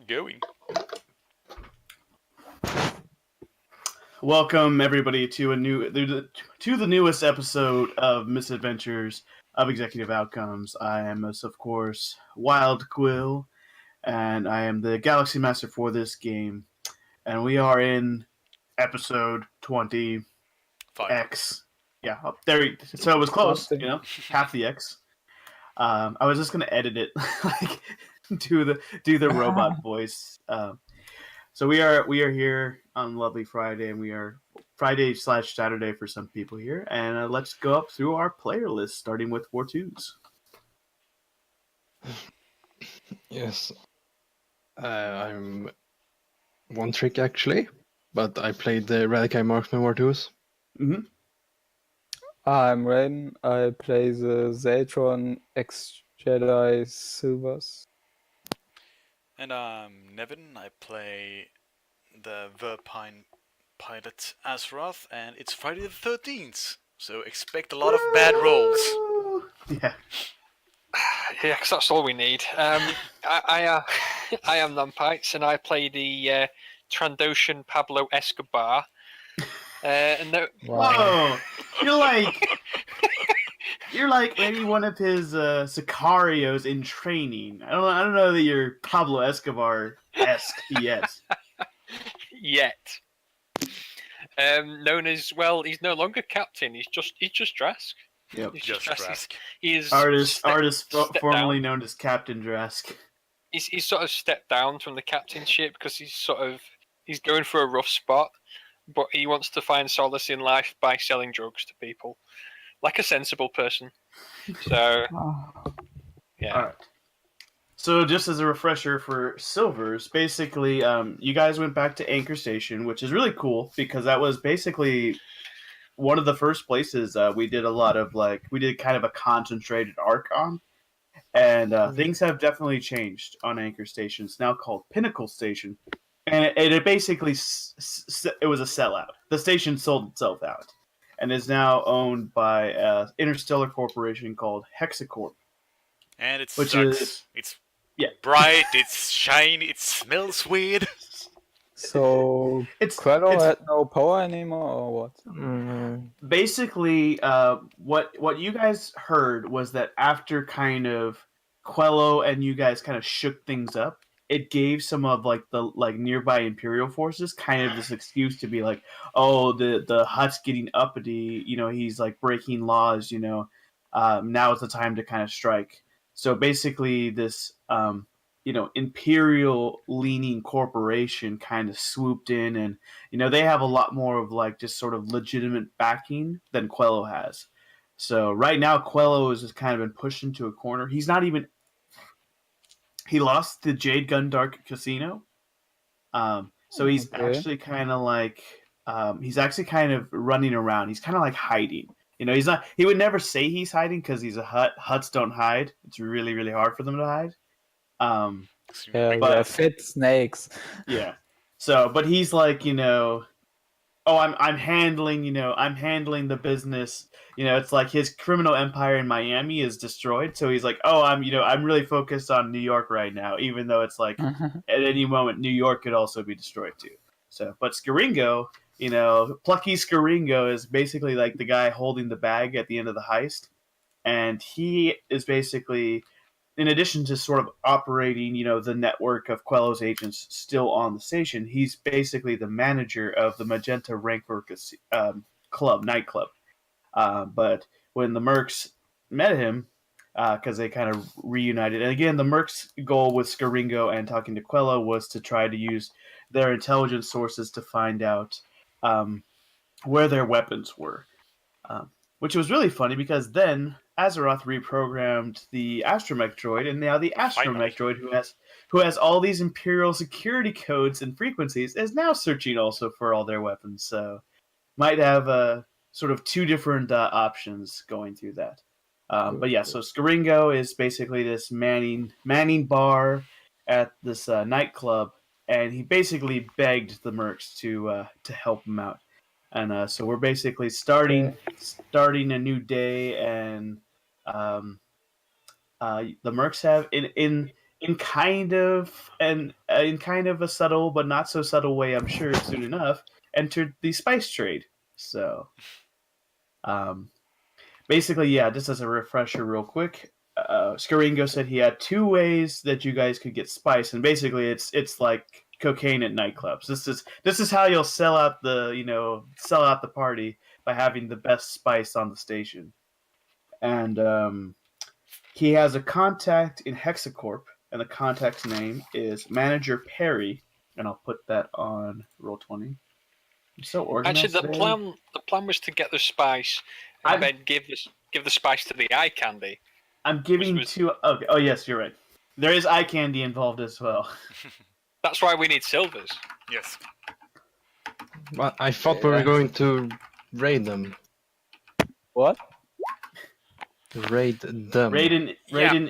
going. Welcome everybody to the newest episode of Misadventures of Executive Outcomes. I am, of course, Wild Quill, and I am the Galaxy Master for this game. And we are in episode 20 Fine. X. Yeah, so it was close. Half the X. I was just gonna edit it, like do the robot voice. So we are here on lovely Friday, and we are Friday/Saturday for some people here. And let's go up through our player list, starting with 4-2s. Yes, I'm one trick actually, but I played the Radical Marksman War 2s. Mm-hmm. I'm Rain. I play the Zatron X-Jedi Silvers. And I'm Nevin. I play the Verpine pilot Azeroth, and it's Friday the 13th, so expect a lot of bad rolls. Yeah. Yeah, because that's all we need. I am Numpikes, and I play the Trandoshan Pablo Escobar. Whoa! You're like maybe one of his Sicarios in training. I don't know that you're Pablo Escobar-esque yet. Yet. Known as, well, he's no longer captain. He's just Drask. Yep. He's Just Drask. He's artist formerly down. known as Captain Drask. He's sort of stepped down from the captainship because he's going for a rough spot, but he wants to find solace in life by selling drugs to people, like a sensible person. So, yeah. All right. So just as a refresher for Silvers, basically, you guys went back to Anchor Station, which is really cool because that was basically one of the first places we did a lot of, we did kind of a concentrated arc on. And things have definitely changed on Anchor Station. It's now called Pinnacle Station. And it basically, it was a sellout. The station sold itself out. And is now owned by an interstellar corporation called Hexacorp. And it Which sucks. It's bright, it's shiny, it smells weird. So, Quello had no power anymore, or what? Basically, what you guys heard was that after kind of Quello and you guys kind of shook things up, it gave some of the nearby Imperial forces kind of this excuse to be like, oh, the Hutt's getting uppity, he's breaking laws, now is the time to kind of strike. So basically, this Imperial leaning corporation kind of swooped in, and they have a lot more of just sort of legitimate backing than Quello has. So right now, Quello has just kind of been pushed into a corner. He lost the Jade Gundark Casino, so he's actually kind of he's actually kind of running around. He's kind of hiding. He's not. He would never say he's hiding because he's a Hutt. Hutts don't hide. It's really, really hard for them to hide. They're fit snakes. Yeah. So, but he's I'm handling, I'm handling the business. It's like his criminal empire in Miami is destroyed. So he's I'm really focused on New York right now, even though it's at any moment New York could also be destroyed too. So, but Scarringo, plucky Scarringo is basically the guy holding the bag at the end of the heist, and he is basically, in addition to sort of operating, the network of Quello's agents still on the station, he's basically the manager of the Magenta Rancor nightclub. But when the Mercs met him, because they kind of reunited, and again, the Mercs' goal with Scarringo and talking to Quello was to try to use their intelligence sources to find out where their weapons were. Which was really funny because then Azeroth reprogrammed the astromech droid, and now the astromech droid, who has all these Imperial security codes and frequencies, is now searching also for all their weapons. So might have sort of two different options going through that. But yeah, so Scarringo is basically this manning bar at this nightclub, and he basically begged the Mercs to help him out. And so we're basically starting a new day, and the Mercs have in in kind of a subtle but not so subtle way, I'm sure soon enough, entered the spice trade. So, basically, yeah, just as a refresher, real quick, Scarringo said he had 2 ways that you guys could get spice, and basically, it's like cocaine at nightclubs. This is how you'll sell out the party by having the best spice on the station, and he has a contact in Hexacorp, and the contact's name is Manager Perry, and I'll put that on Roll20. I'm so organized. Actually, the plan was to get the spice and then give the spice to the eye candy. I'm giving two. Okay. Oh yes, you're right. There is eye candy involved as well. That's why we need silvers. Yes. But I thought we were going to raid them. What? Raid them. Raiden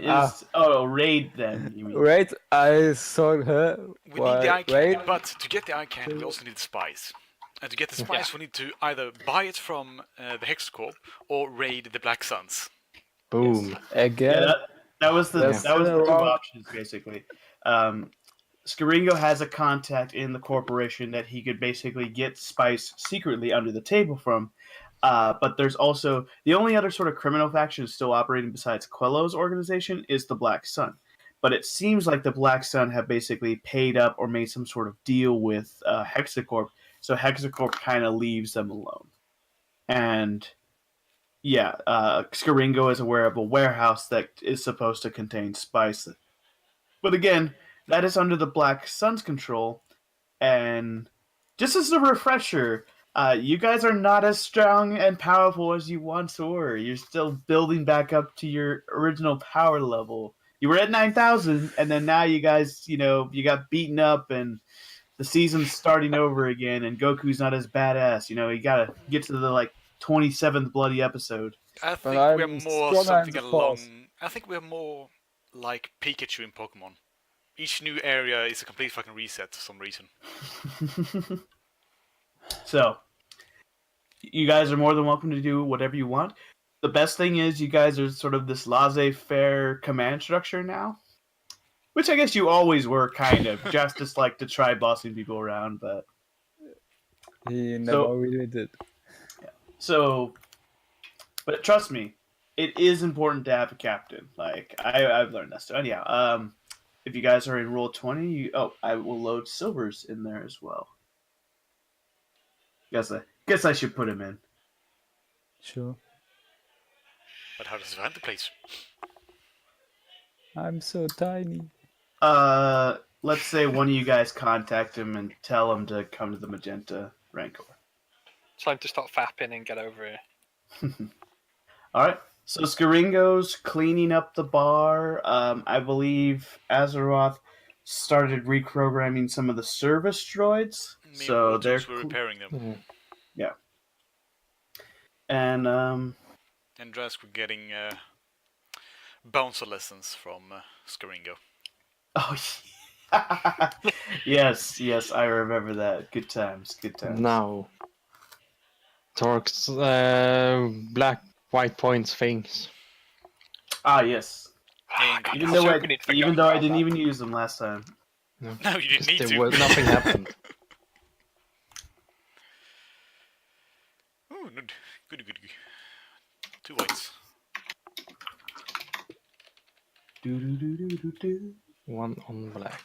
is raid then. You mean. Wait, I saw her. We need the eye candy, but to get the eye candy, we also need the spice. And to get the spice, we need to either buy it from the Hexacorp or raid the Black Suns. Boom. Yes. Again? Yeah, that was the That's 2 wrong. options basically. Scarringo has a contact in the corporation that he could basically get spice secretly under the table from. But there's also the only other sort of criminal faction still operating besides Quello's organization is the Black Sun. But it seems like the Black Sun have basically paid up or made some sort of deal with Hexacorp, so Hexacorp kind of leaves them alone. And yeah, Scarringo is aware of a warehouse that is supposed to contain spice. But again, that is under the Black Sun's control. And just as a refresher, you guys are not as strong and powerful as you once were. You're still building back up to your original power level. You were at 9,000, and then now you guys, you got beaten up, and the season's starting over again, and Goku's not as badass. You gotta get to the 27th bloody episode. I think we're more something along. I think we're more like Pikachu in Pokemon. Each new area is a complete fucking reset for some reason. So, you guys are more than welcome to do whatever you want. The best thing is you guys are sort of this laissez-faire command structure now. Which I guess you always were, kind of. Just like to try bossing people around, but... He never really did. Yeah. So, but trust me, it is important to have a captain. I've learned that. So anyhow, if you guys are in Roll20, I will load silvers in there as well. Guess I should put him in. Sure. But how does it find the place? I'm so tiny. Let's say one of you guys contact him and tell him to come to the Magenta Rancor. Tell him to stop fapping and get over here. Alright, so Scarringo's cleaning up the bar. I believe Azeroth started reprogramming some of the service droids. So they're repairing them. Mm-hmm. Yeah. And Drask were getting bouncer lessons from Scarringo. oh yeah. yes, I remember that. Good times. Now, Torque's black-white points things. Ah yes. Even though I didn't even use them last time. No, you didn't need to. Nothing happened. Oh, good. 2 whites. One on black.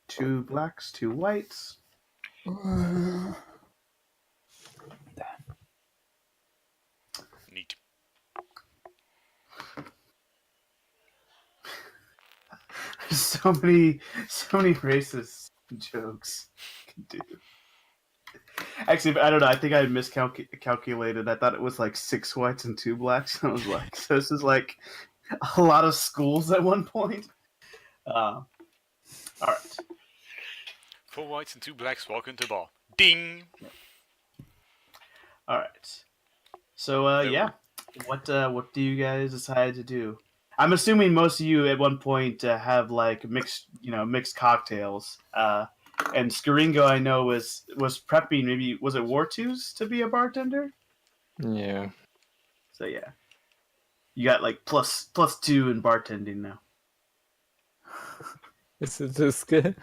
2 blacks, 2 whites. Neat. so many racist jokes can do. Actually, I don't know. I think I miscalculated. I thought it was 6 whites and 2 blacks. I was like, so this is a lot of schools at one point. All right. 4 whites and 2 blacks walk into the bar. Ding. All right. So yeah, what do you guys decide to do? I'm assuming most of you at one point have mixed cocktails. And Scarringo, I know, was prepping. Maybe was it War Twos to be a bartender? Yeah. So yeah, you got like +2 in bartending now. Is it a skill?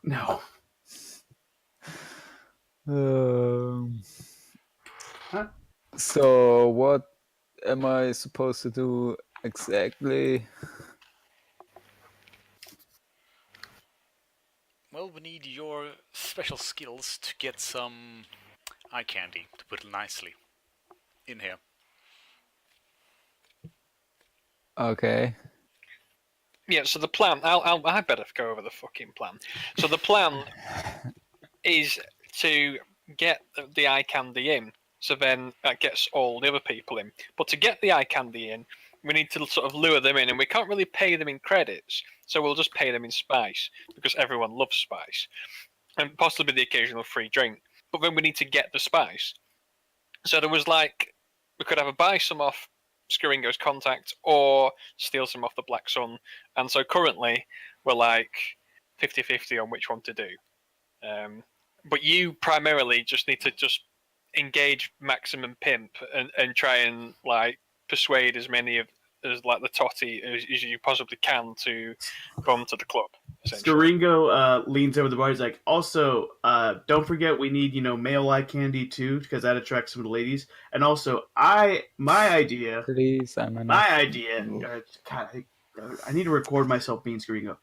No. Huh? So what am I supposed to do exactly? Well, we need your special skills to get some eye candy, to put it nicely, in here. Okay. Yeah, so the plan, I better go over the fucking plan. So the plan is to get the eye candy in, so then that gets all the other people in. But to get the eye candy in, we need to sort of lure them in, and we can't really pay them in credits, so we'll just pay them in spice, because everyone loves spice. And possibly the occasional free drink. But then we need to get the spice. So there was like, we could either buy some off Scarringo's contact or steal some off the Black Sun. And so currently we're like 50-50 on which one to do. But you primarily just need to just engage Maximum Pimp and try and like persuade as many of as like the totty as you possibly can to come to the club. Scarringo leans over the bar. He's like, also, don't forget we need, male eye candy too, because that attracts some of the ladies. And also, my idea. Please, I'm my idea. God, I need to record myself being Scarringo.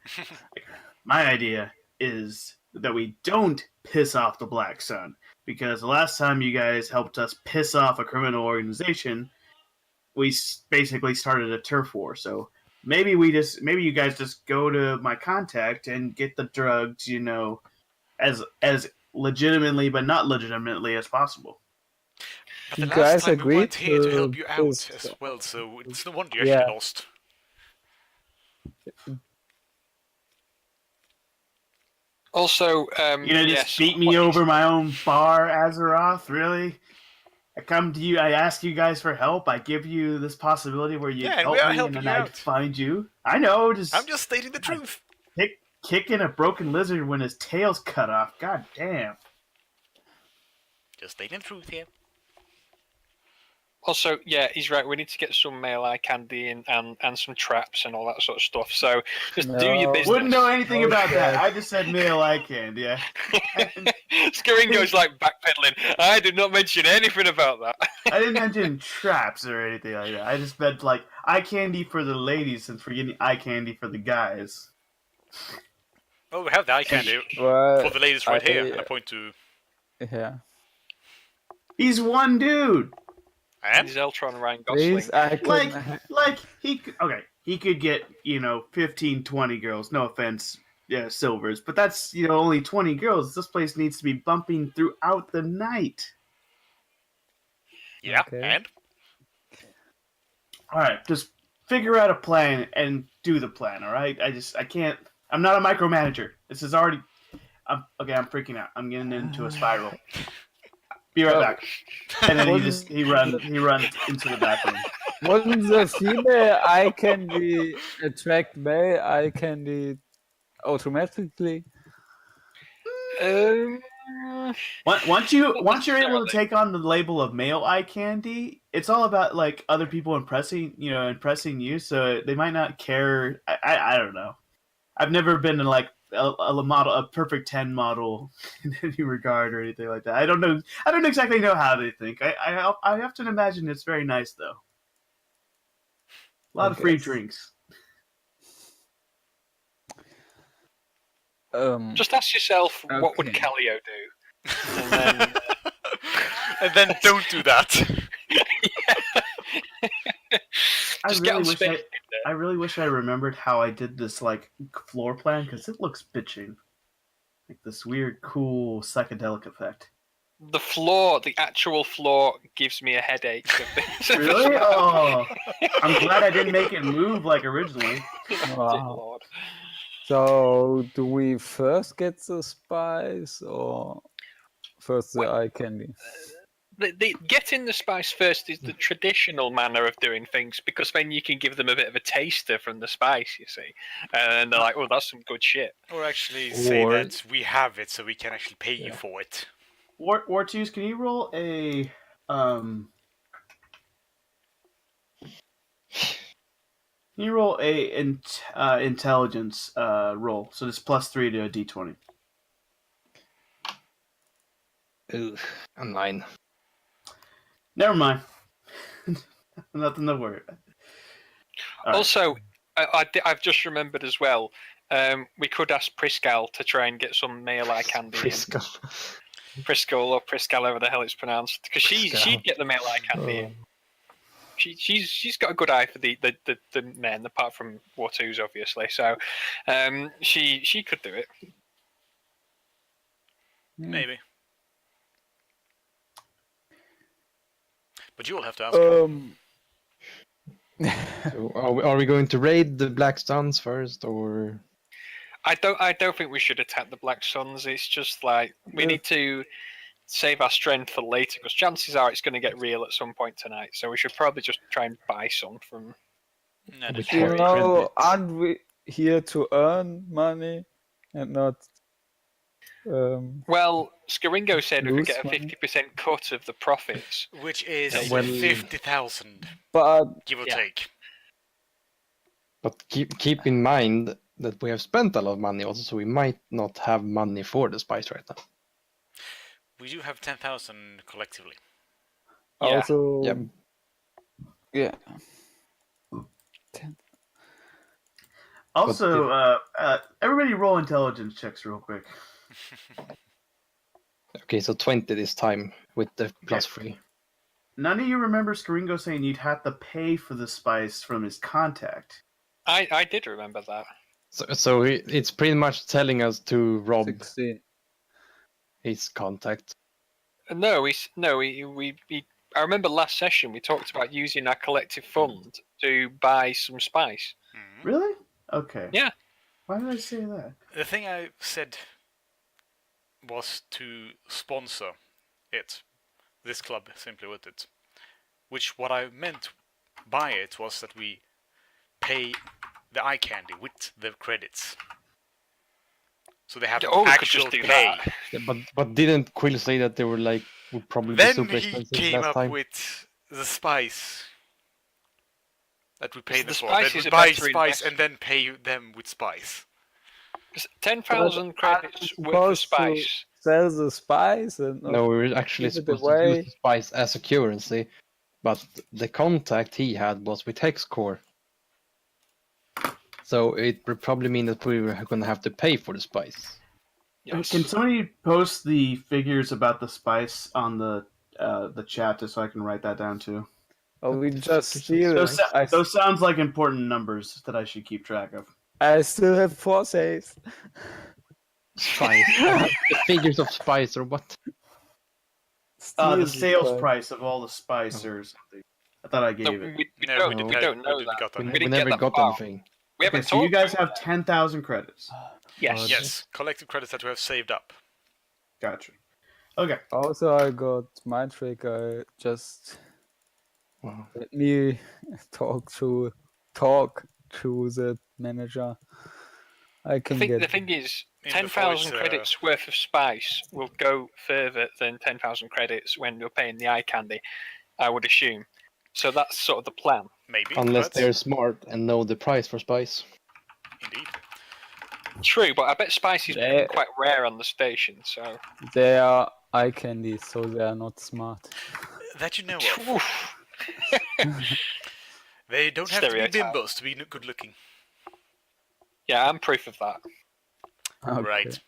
My idea is that we don't piss off the Black Sun, because the last time you guys helped us piss off a criminal organization, we basically started a turf war. So maybe you guys just go to my contact and get the drugs, as legitimately but not legitimately as possible. But the You last guys time we agreed weren't here to help to you out this- as well, so it's no wonder you Yeah. actually lost. Also, just beat me over my own bar, Azeroth? Really? I come to you, I ask you guys for help, I give you this possibility where you Yeah, and help we are me, helping and you then I out. find you. I know, I'm just stating the truth. kicking a broken lizard when his tail's cut off. God damn. Just stating the truth here. Also, yeah, he's right. We need to get some male eye candy and some traps and all that sort of stuff. So just do your business. Wouldn't know anything about that. I just said male eye candy. Yeah. Scarringo's like backpedaling. I did not mention anything about that. I didn't mention traps or anything like that. I just meant like eye candy for the ladies since we're getting eye candy for the guys. Oh, we have the eye candy Well, for the ladies right here. And I point to... Yeah. He's one dude. And? He's Eltron Ryan Gosling. Please, I can... he could get 15, 20 girls. No offense, Silvers, but that's only 20 girls. This place needs to be bumping throughout the night. Yeah, Okay. and? All right, just figure out a plan and do the plan. All right, I can't. I'm not a micromanager. This is already. I'm freaking out. I'm getting into a spiral. Be right back. And then he runs into the bathroom. Wouldn't the female eye candy attract male eye candy automatically? Once you're able to take on the label of male eye candy, it's all about like other people impressing you. So they might not care. I don't know. I've never been in like a perfect 10 model in any regard or anything like that. I don't exactly know how they think. I have to imagine it's very nice though. A lot of free drinks. Just ask yourself, what would Callio do? And then don't do that. I really wish I remembered how I did this like floor plan because it looks bitching, like this weird, cool psychedelic effect. The actual floor gives me a headache. Really? Oh, I'm glad I didn't make it move like originally. Wow. So, do we first get the spice or first the eye candy? The getting the spice first is the traditional manner of doing things because then you can give them a bit of a taster from the spice, you see. And they're like, oh, that's some good shit. Or actually say that we have it so we can actually pay you for it. Wartooth, can you roll a Can you roll intelligence roll? So it's +3 to a d20. Ugh, a 9. Never mind. Nothing to worry about. All right. Also, I've just remembered as well. We could ask Priscal to try and get some male eye candy. Frisco. Priscal or Priscal, however the hell it's pronounced, because Priscal. she'd get the male eye candy. In. She's got a good eye for the men, apart from Watus, obviously. So, she could do it. Maybe. But you will have to ask her. So are we going to raid the Black Suns first, or? I don't think we should attack the Black Suns. It's just like we need to save our strength for later, because chances are it's going to get real at some point tonight. So we should probably just try and buy some from. No, Which that's one? very- aren't we here to earn money and not? Well, Scarringo said we could Lose get a money? 50% cut of the profits. Which is Well- 50,000, But give or Yeah. take. But keep in mind that we have spent a lot of money also, so we might not have money for the spice right now. We do have 10,000 collectively. Yeah. also, Yep. yeah. Also, everybody roll intelligence checks real quick. Okay, so 20 this time with the +3. None of you remember Scarringo saying you'd have to pay for the spice from his contact. I did remember that. So it's pretty much telling us to rob 16. his contact. No, I remember last session we talked about using our collective fund to buy some spice. Mhm. Really? Okay. Yeah. Why did I say that? The thing I said was to sponsor it. This club, simply with it. Which what I meant by it was that we pay the eye candy with the credits. So they have Or we could actual just do pay. that. Yeah, but didn't Quill say that they were like would probably be Then super he expensive came last up time? with the spice that we paid The them for. spice That is we a buy better spice investment. and then pay them with spice. 10,000 credits worth of supposed to- spice. Sell the spice and not No, we were actually give it supposed to away. use the spice as a currency, but the contact he had was with Hexcore. So it would probably mean that we were going to have to pay for the spice. Yes. Can somebody post the figures about the spice on the chat just so I can write that down too? Or we just Figures of steal Those, it. those sounds like important numbers that I should keep track of. I still have 4 saves. Spice. The figures of spice or what? The Steal sales spice. price of all the spice or something. I thought I No, gave it. we No, don't, we didn't we know- don't know we didn't that. got that. We, We we didn't never get that got far. anything. We Okay, haven't so you talked guys about have 10,000 credits. Yes. Yes, collective credits that we have saved up. Gotcha. Okay. Also, I got mind trick. I just Wow. let me talk to the manager. I The can thing, get the thing is, In the 10,000 voice, credits worth of spice will go further than 10,000 credits when you're paying the eye candy, I would assume. So that's sort of the plan. Maybe. Unless but they're smart and know the price for spice. Indeed. True, but I bet spice is Yeah. quite rare on the station, so... they are eye candy, so they are not smart. That you know of. Oof. They don't have to be Stereotype. bimbos to be good looking. Yeah, I'm proof of that. Okay. Right.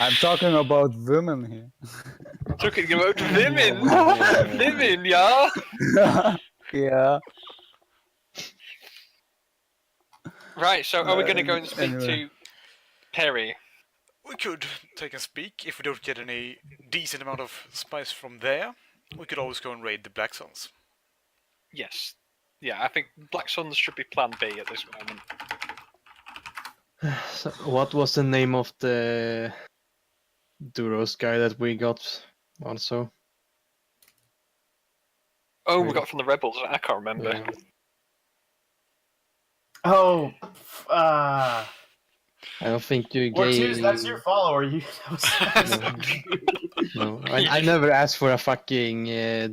I'm talking about women here. Talking about women! Women, yeah! Yeah. Right, so are we going to go and speak Anyway. to Perry? We could take and speak if we don't get any decent amount of spice from there. We could always go and raid the Black Suns. Yes. Yeah, I think Black Suns should be plan B at this moment. So what was the name of the Duros guy that we got also? Oh, we Right. got from the Rebels, I can't remember. Yeah. Oh, I don't think you Ortiz, gave. that's your follower. You. No, I never asked for a fucking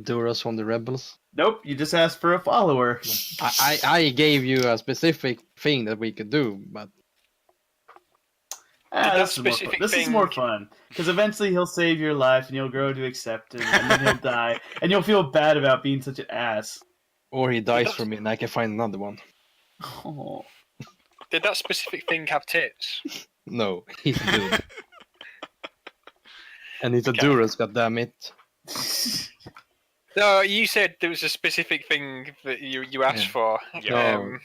Duros from the Rebels. Nope, you just asked for a follower. I gave you a specific thing that we could do, but Ah, that this is more fun. specific This is more thing- fun because eventually he'll save your life and you'll grow to accept him, and then he'll die, and you'll feel bad about being such an ass. or he dies that's- for me and I can find another one. Oh. Did that specific thing have tits? No, he's a dude. And he's a Okay. Duros, goddammit. No, you said there was a specific thing that you asked Yeah. for. No.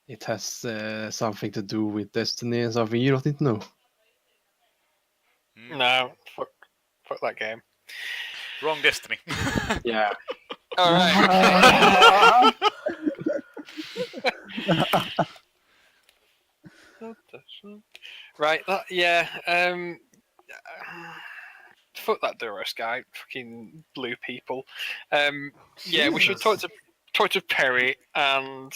It has something to do with destiny and something you don't need to know. No, fuck that game. Wrong destiny. Yeah. All right. Right. Yeah. Fuck that Duros guy. Fucking blue people. Yeah, we should talk to Perry, and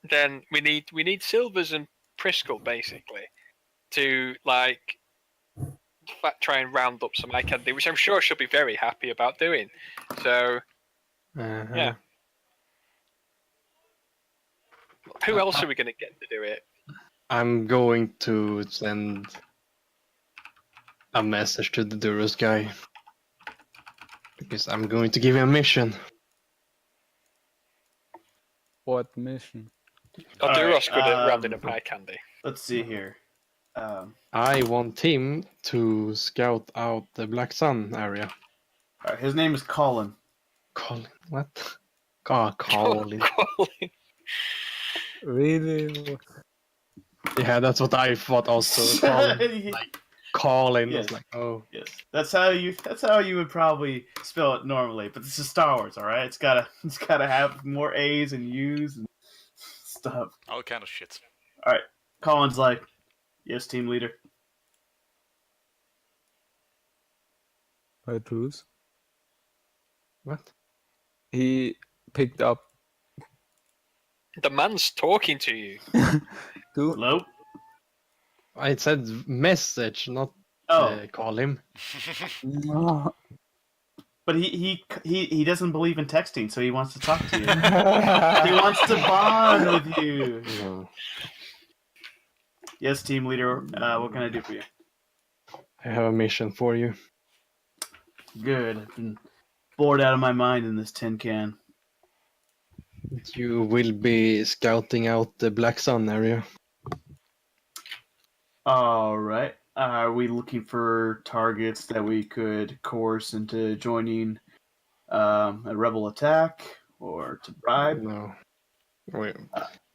then we need Silvers and Priskel basically to like try and round up some eye candy, which I'm sure she'll be very happy about doing. So yeah. Who else are we going to get to do it? I'm going to send a message to the Duros guy. Because I'm going to give him a mission. What mission? Oh, All Duros right, good at rounding up eye candy. Let's see here. I want him to scout out the Black Sun area. All right, his name is Colin. Colin, what? God, Colin. Colin. Really? Yeah, that's what I thought also. Colin. Colin. Yes. Was like, oh. Yes, that's how you would probably spell it normally. But this is Star Wars, all right? It's gotta have more A's and U's and stuff. All kind of shit. All right, Colin's like, yes, team leader. By Bruce. What? He picked up The man's talking to you. two. Hello. I said message, not Oh, call him. but he doesn't believe in texting, so he wants to talk to you. He wants to bond with you. No. Yes, team leader. What can I do for you? I have a mission for you. Good. I've been bored out of my mind in this tin can. You will be scouting out the Black Sun area. All right. Are we looking for targets that we could coerce into joining a rebel attack or to bribe? No. Wait.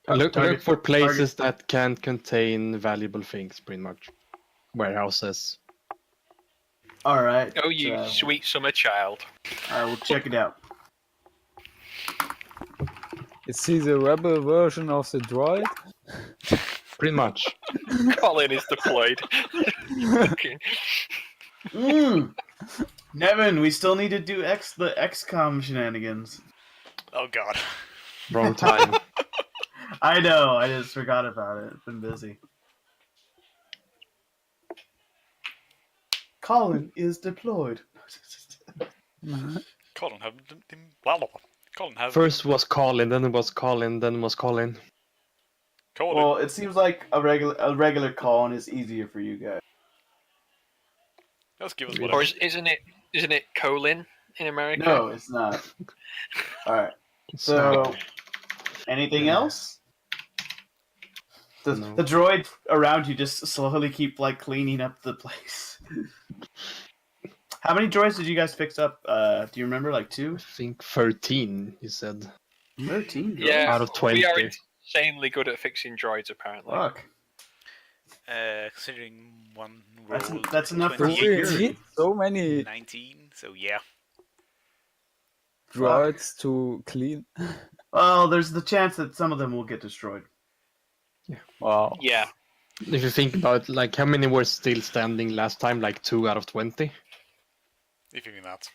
Tar- Look target- for places that can contain valuable things, pretty much. Warehouses. All right. Oh, you sweet summer child. I will check it out. Is he the rebel version of the droid? Pretty much. Colin is deployed. Okay. Nevin, we still need to do the XCOM shenanigans. Oh god. Wrong time. I know. I just forgot about it. I've been busy. Colin is deployed. Colin have. Colin have. First was Colin, then it was Colin, then it was Colin. Colin. Well, it seems like a regular Colin is easier for you guys. Just give us Or whatever. isn't it Colin in America? No, it's not. All right. So, anything else? The droid around you just slowly keep cleaning up the place. How many droids did you guys fix up? Do you remember? 2? I think 13, you said. 13 droids? Yeah. Out of 20. We are insanely good at fixing droids, apparently. Fuck. Considering one roll. That's enough for 20, you. We need so many 19, so yeah. droids to clean. Well, there's the chance that some of them will get destroyed. Wow. Yeah. If you think about how many were still standing last time, 2 out of 20. If you mean that.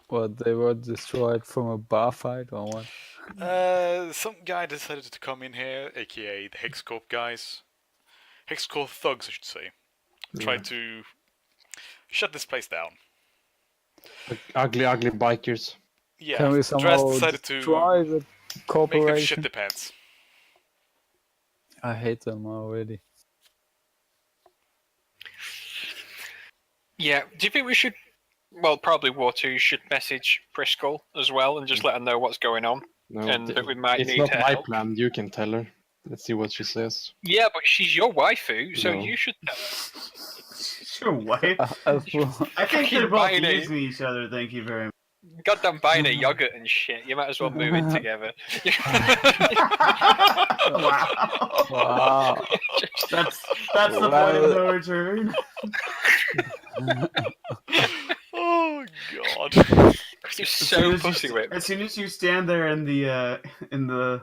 But they were destroyed from a bar fight or what? Some guy decided to come in here, aka the Hexcorp guys. Hexcorp thugs, I should say. Tried to shut this place down. Like ugly bikers. Yeah, Can we Draz somehow decided to destroy the make them corporation? shit their pants. I hate them already. Yeah. Do you think we should? Well, probably War 2 should message Priscil as well and just let her know what's going on. No, And that we might it's need not her my help. plan. You can tell her. Let's see what she says. Yeah, but she's your waifu, so No. you should tell her. Your wife. I think Fucking they're both buying it. using each other. Thank you very much. Goddamn buying a yogurt and shit. You might as well move in together. Wow. Wow. That's the point of no return. Oh god. You're so pussy whipped. As soon as you stand there in the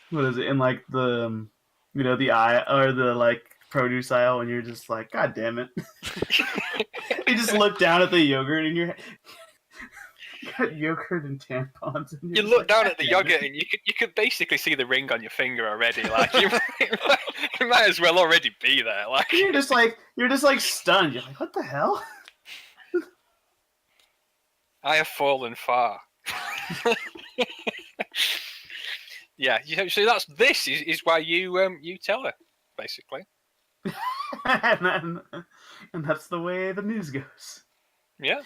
what is it, in like the the aisle or the like produce aisle, and you're just like, God damn it. You just look down at the yogurt and you're got yogurt and tampons. And You you're look just like, down at the "God damn yogurt and you could basically see the ring on your finger already. Like you might as well already be there. Like it." You're just like stunned. You're like, what the hell? I have fallen far. Yeah, so this is why you tell her, basically. and that's the way the news goes. Yeah.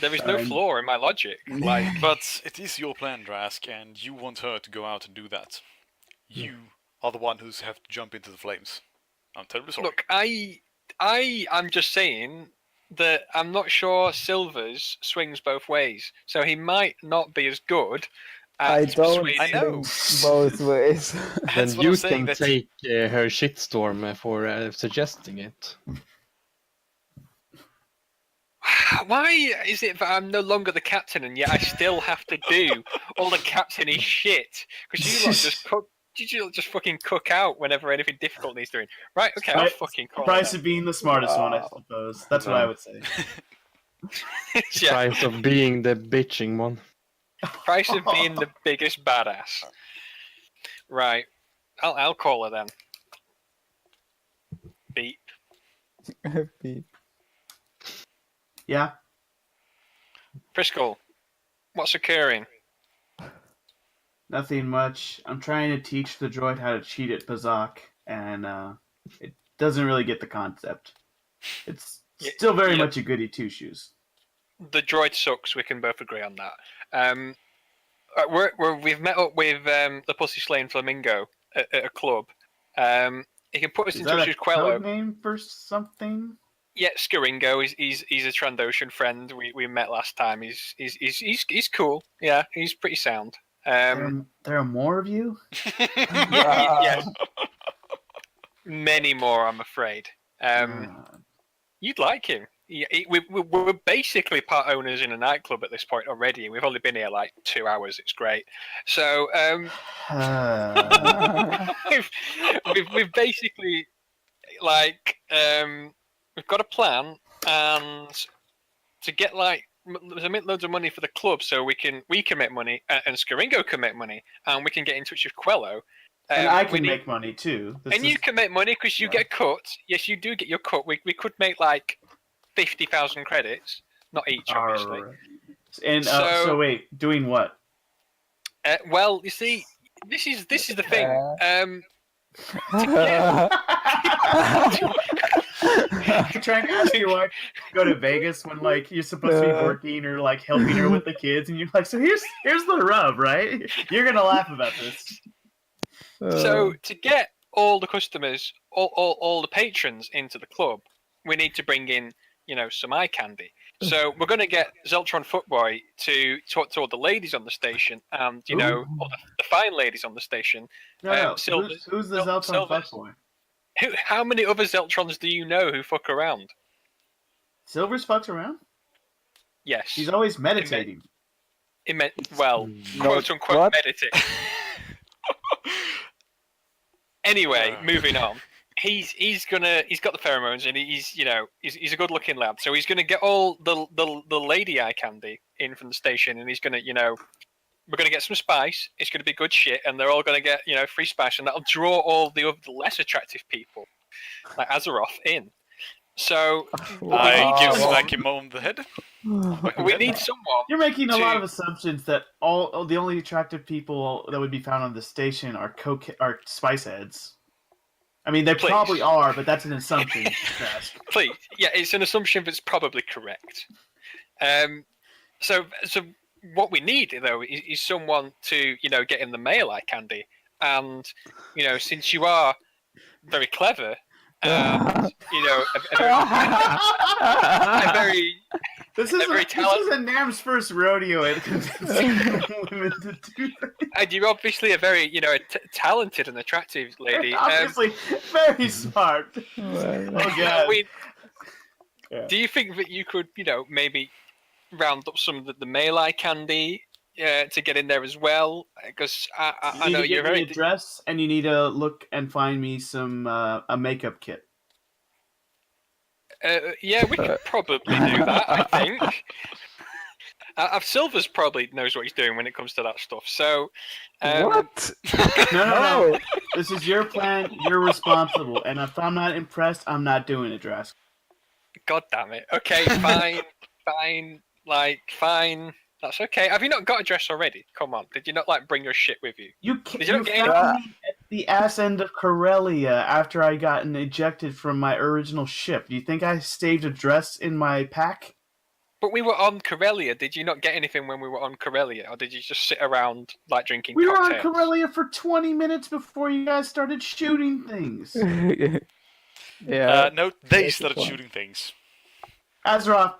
There is no Um, flaw in my logic. Like, But it is your plan, Drask, and you want her to go out and do that. You are the one who's have to jump into the flames. I'm terribly sorry. look, I'm just saying that I'm not sure Silver's swings both ways, so he might not be as good. I At don't persuading- I know. think both ways. Then That's what you I'm saying, can that- take her shitstorm for suggesting it. Why is it that I'm no longer the captain and yet I still have to do all the captainy shit? Because you lot just cook. You just fucking cook out whenever anything difficult needs doing. Right? Okay, I'll Right. fucking call Price it. of being the smartest one, I Wow. suppose. That's what I would say. Yeah, Price of being the bitching one. price of being the biggest badass. Right. I'll call her then. Beep. Beep. Yeah. Priscil, what's occurring? Nothing much. I'm trying to teach the droid how to cheat at Bazak, and it doesn't really get the concept. It's still very Yeah. much a goody two shoes. The droid sucks. We can both agree on that. We've met up with the Pussy Slaying Flamingo at a club. He can put us Is in that touch a with Quello. code name for something? Yeah, Scarringo. He's a Trandoshan friend. We met last time. He's cool. Yeah, he's pretty sound. There are more of you? Yeah, many more, I'm afraid. Uh, You'd like him. We're basically part owners in a nightclub at this point already. We've only been here like 2 hours. It's great. So we've basically like we've got a plan, and to get like loads of money for the club, so we can make money, and Scarringo can make money, and we can get in touch with Quello. and I we can need- make money too. This and you is- can make money because you Yeah. get cut. Yes, you do get your cut. We could make like 50,000 credits, not each, obviously. Alright. And So- so wait, doing what? Well, you see, this is the thing. I'm trying to ask you why you go to Vegas when like you're supposed to be working or like helping her with the kids, and you're like, so here's the rub, right? You're gonna laugh about this. So to get all the customers, all the patrons into the club, we need to bring in, some eye candy. So we're going to get Zeltron Footboy to talk to all the ladies on the station, and all the fine ladies on the station. No, Silvers- who's the Zeltron Silvers. fuckboy? How many other Zeltrons do you know who fuck around? Silver's fucks around. Yes. He's always meditating. Well, No, quote unquote, what? meditate. Anyway, moving on. he's got the pheromones, and he's a good looking lad, so he's gonna get all the lady eye candy in from the station, and he's gonna we're gonna get some spice. It's gonna be good shit, and they're all gonna get free spice, and that'll draw all the other less attractive people like Azeroth in. So I give someone- Smack him on the head. we need someone. You're making a lot to- of assumptions that all the only attractive people that would be found on the station are spice heads. I mean, they Please. probably are, but that's an assumption. Trask. Please, yeah, it's an assumption that's probably correct. So what we need though is someone to get in the male eye candy, and since you are very clever, and a very This very isn't Nam's first rodeo at convincing women to do that. and you're obviously a very talented and attractive lady. Obviously, very smart. Well, Oh god. Yeah. Do you think that you could maybe round up some of the male eye candy to get in there as well? Because I know you're very. a dress, and you need to look and find me some a makeup kit. Yeah, we could probably do that. I think. Silvers probably knows what he's doing when it comes to that stuff. So. what? No. This is your plan. You're responsible, and if I'm not impressed, I'm not doing it, Drask. God damn it. Okay, fine, fine. That's okay. Have you not got a dress already? Come on. Did you not bring your shit with you? You Did you not get found me at the ass end of Corellia after I got ejected from my original ship. Do you think I saved a dress in my pack? But we were on Corellia. Did you not get anything when we were on Corellia, or did you just sit around drinking We were on cocktails? Corellia for 20 minutes before you guys started shooting things. Yeah. No, they That's started fine. shooting things. Azeroth,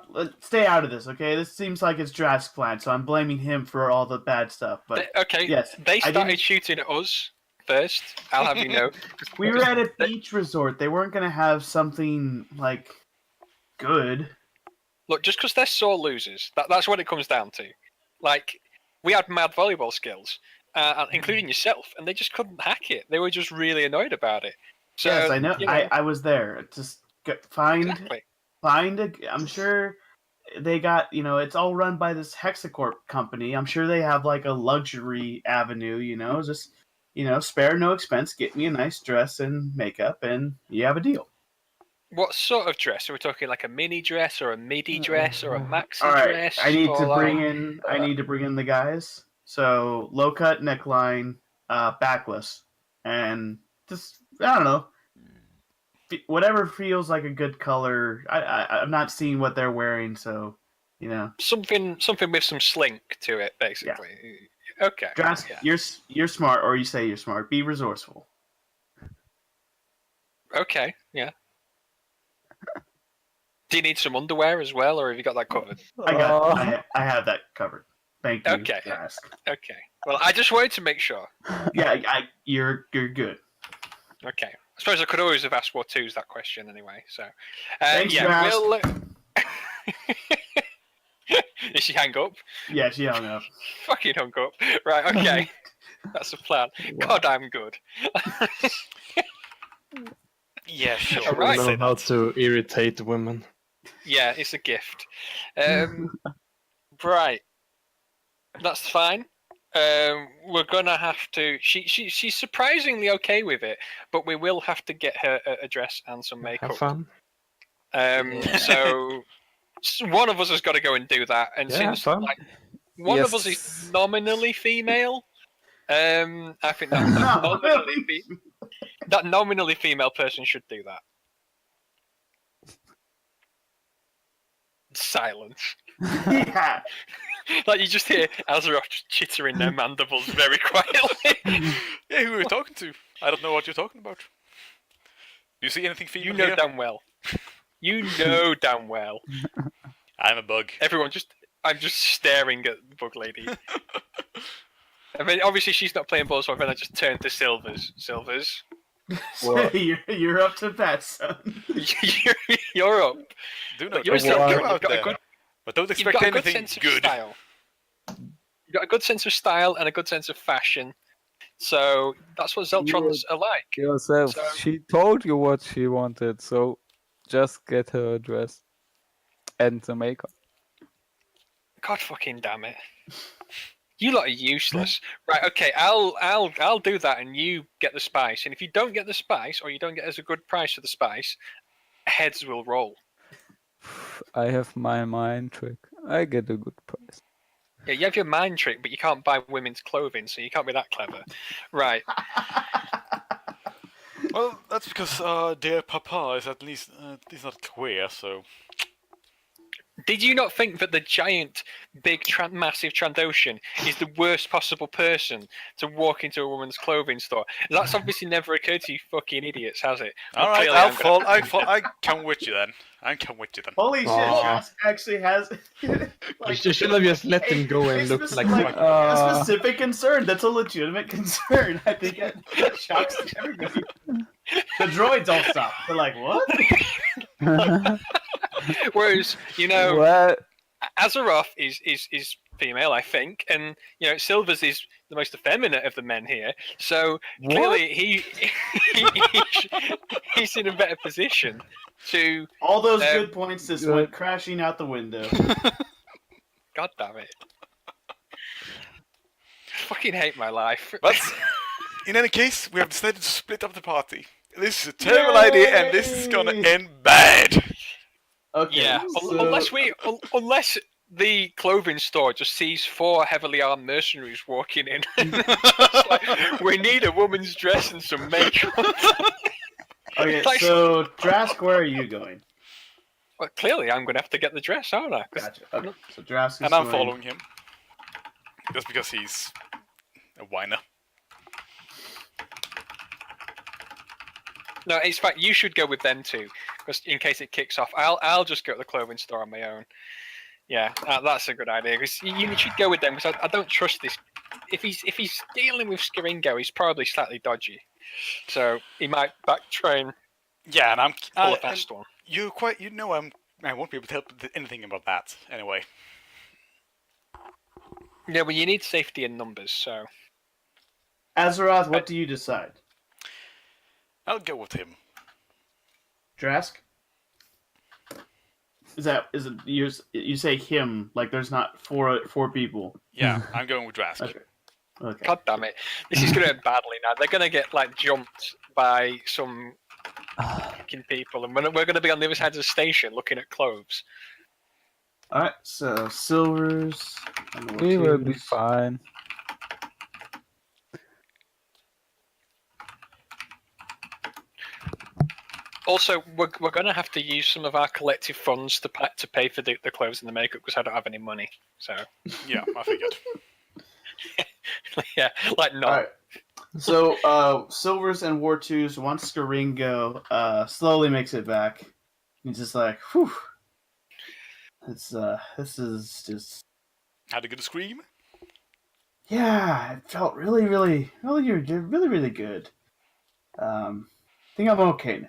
stay out of this, okay? This seems like it's Drask's plan, so I'm blaming him for all the bad stuff. But Okay, yes, they I started didn't- shooting at us first. I'll have you know. we were at a beach resort. They weren't going to have something, good. Look, just because they're sore losers, that's what it comes down to. We had mad volleyball skills, including yourself, and they just couldn't hack it. They were just really annoyed about it. So, Yes, I know. I was there. Just find... exactly. I'm sure they got, it's all run by this Hexacorp company. I'm sure they have a luxury avenue, just, spare no expense, get me a nice dress and makeup, and you have a deal. What sort of dress? Are we talking a mini dress or a midi dress or a maxi All right, dress? I need to or bring in the guys. So low cut neckline, backless, and just I don't know, whatever feels like a good color. I'm not seeing what they're wearing, so something with some slink to it, basically. Okay. Drask, yeah. you're smart, or you say you're smart. Be resourceful. Okay. Yeah. Do you need some underwear as well, or have you got that covered? I have that covered. Thank you. Okay. Drask. Okay. Well, I just wanted to make sure. Yeah, you're good. Okay. I suppose I could always have asked what two's that question anyway. So, Thanks, yeah, Drask. Did she hang up? Yeah, she hung up. Fucking hung up. Right. Okay. That's the plan. God, I'm good. Yeah, sure. All right. I know how to irritate women. Yeah, it's a gift. Right. That's fine. We're gonna have to. She's surprisingly okay with it, but we will have to get her a dress and some makeup. Have fun. So one of us has got to go and do that. And Yeah, since fun. one of us is nominally female, I think that nominally female person should do that. Silence. Yeah. You just hear Azeroth just chittering their mandibles very quietly. Yeah, who are we talking to? I don't know what you're talking about. Do you see anything female You know here? damn well. You know damn well. I'm a bug. I'm just staring at the bug lady. I mean, obviously she's not playing balls, so then I just turn to Silvers. Silvers, you're up to bat, son. you're up. Do not You're still still go good. out You've got a there. good But don't You've expect got a good anything sense of good. style. You've got a good sense of style and a good sense of fashion. So that's what Zeltrons are like. Yourself. So- She told you what she wanted, so just get her address and the makeup. God fucking damn it! You lot are useless. Right? Okay, I'll do that, and you get the spice. And if you don't get the spice, or you don't get us a good price for the spice, heads will roll. I have my mind trick. I get a good price. Yeah, you have your mind trick, but you can't buy women's clothing, so you can't be that clever. Right. Well, that's because dear Papa is at least he's not queer, so Did you not think that the giant, big, massive Trandoshan is the worst possible person to walk into a woman's clothing store? That's obviously never occurred to you fucking idiots, has it? all Well, right, clearly I'll I'm gonna- fall. I come with you then. I come with you then. Holy shit! Aw. Trask actually has. You should have just let him go and look like a specific concern. That's a legitimate concern. I think that shocks everybody. The droids all stop. They're like, what? Whereas, you know, Well, Azeroth is female, I think, and you know, Silvers is the most effeminate of the men here. So clearly, he's in a better position to. All those good points just went crashing out the window. God damn it! I fucking hate my life. But in any case, we have decided to split up the party. This is a terrible idea, and this is gonna end bad. Okay. Yeah, so- unless the clothing store just sees 4 heavily armed mercenaries walking in. It's like, we need a woman's dress and some makeup. Okay, Like- so Drask, where are you going? Well, clearly, I'm going to have to get the dress, aren't I? 'Cause- Gotcha. Okay, so Drask is And I'm going- following him. Just because he's a whiner. No, it's fact. You should go with them too, because in case it kicks off, I'll just go to the clothing store on my own. Yeah, that's a good idea. Because you should go with them, because I don't trust this. If he's dealing with Scarringo, he's probably slightly dodgy, so he might backtrain, Yeah, and I'm pull a and fast one. I won't be able to help with anything about that anyway. Yeah, well, you need safety in numbers, so Azeroth, what do you decide? I'll go with him. Drask? Is it you say him like there's not four people? Yeah, I'm going with Drask. Okay. Okay. God damn it, this is going to end badly now. They're going to get like jumped by some fucking people, and we're going to be on the other side of the station looking at clothes. All right. So silvers. and we will be twos. fine. Also, we're going to have to use some of our collective funds to pay for the clothes and the makeup, because I don't have any money. So Yeah, I figured. yeah, like no. All right. So silvers and war twos. Once Scarringo slowly makes it back, he's just like, whew. It's this is just Had a good scream. yeah. It felt really good. I think I'm okay now.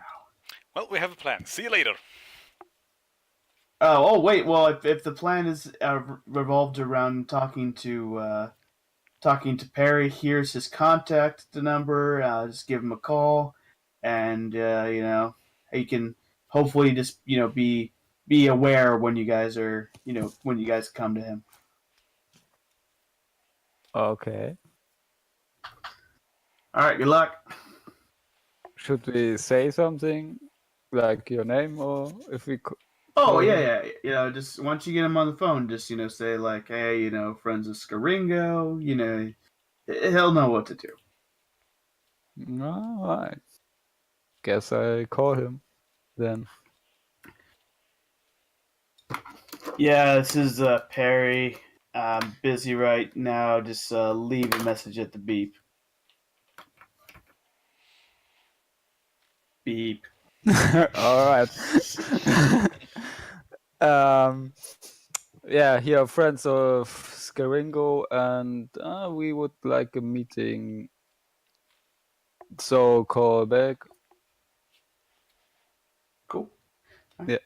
Well, we have a plan. See you later. Oh wait. Well, if the plan is revolved around talking to Perry, here's his contact number. Just give him a call, and he can hopefully just be aware when you guys are when you guys come to him. Okay. All right. Good luck. Should we say something like your name, or if we? Oh yeah. Just once you get him on the phone, just say like, hey, friends of Scarringo. He'll know what to do. All right. Guess I call him then. Yeah, this is Perry. I'm busy right now. Just leave a message at the beep. Beep. All right. Yeah, here friends of Scarringo, and we would like a meeting. So call back. Cool. Yeah.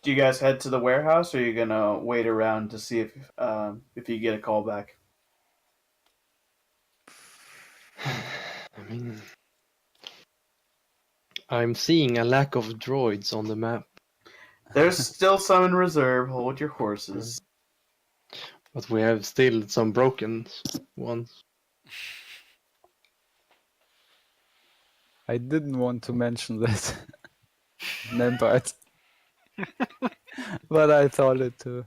Do you guys head to the warehouse, or are you gonna wait around to see if you get a call back? mean, I'm seeing a lack of droids on the map, There's still some in reserve. Hold your horses. but we have still some broken ones. I didn't want to mention that. Nembite. But I thought it too.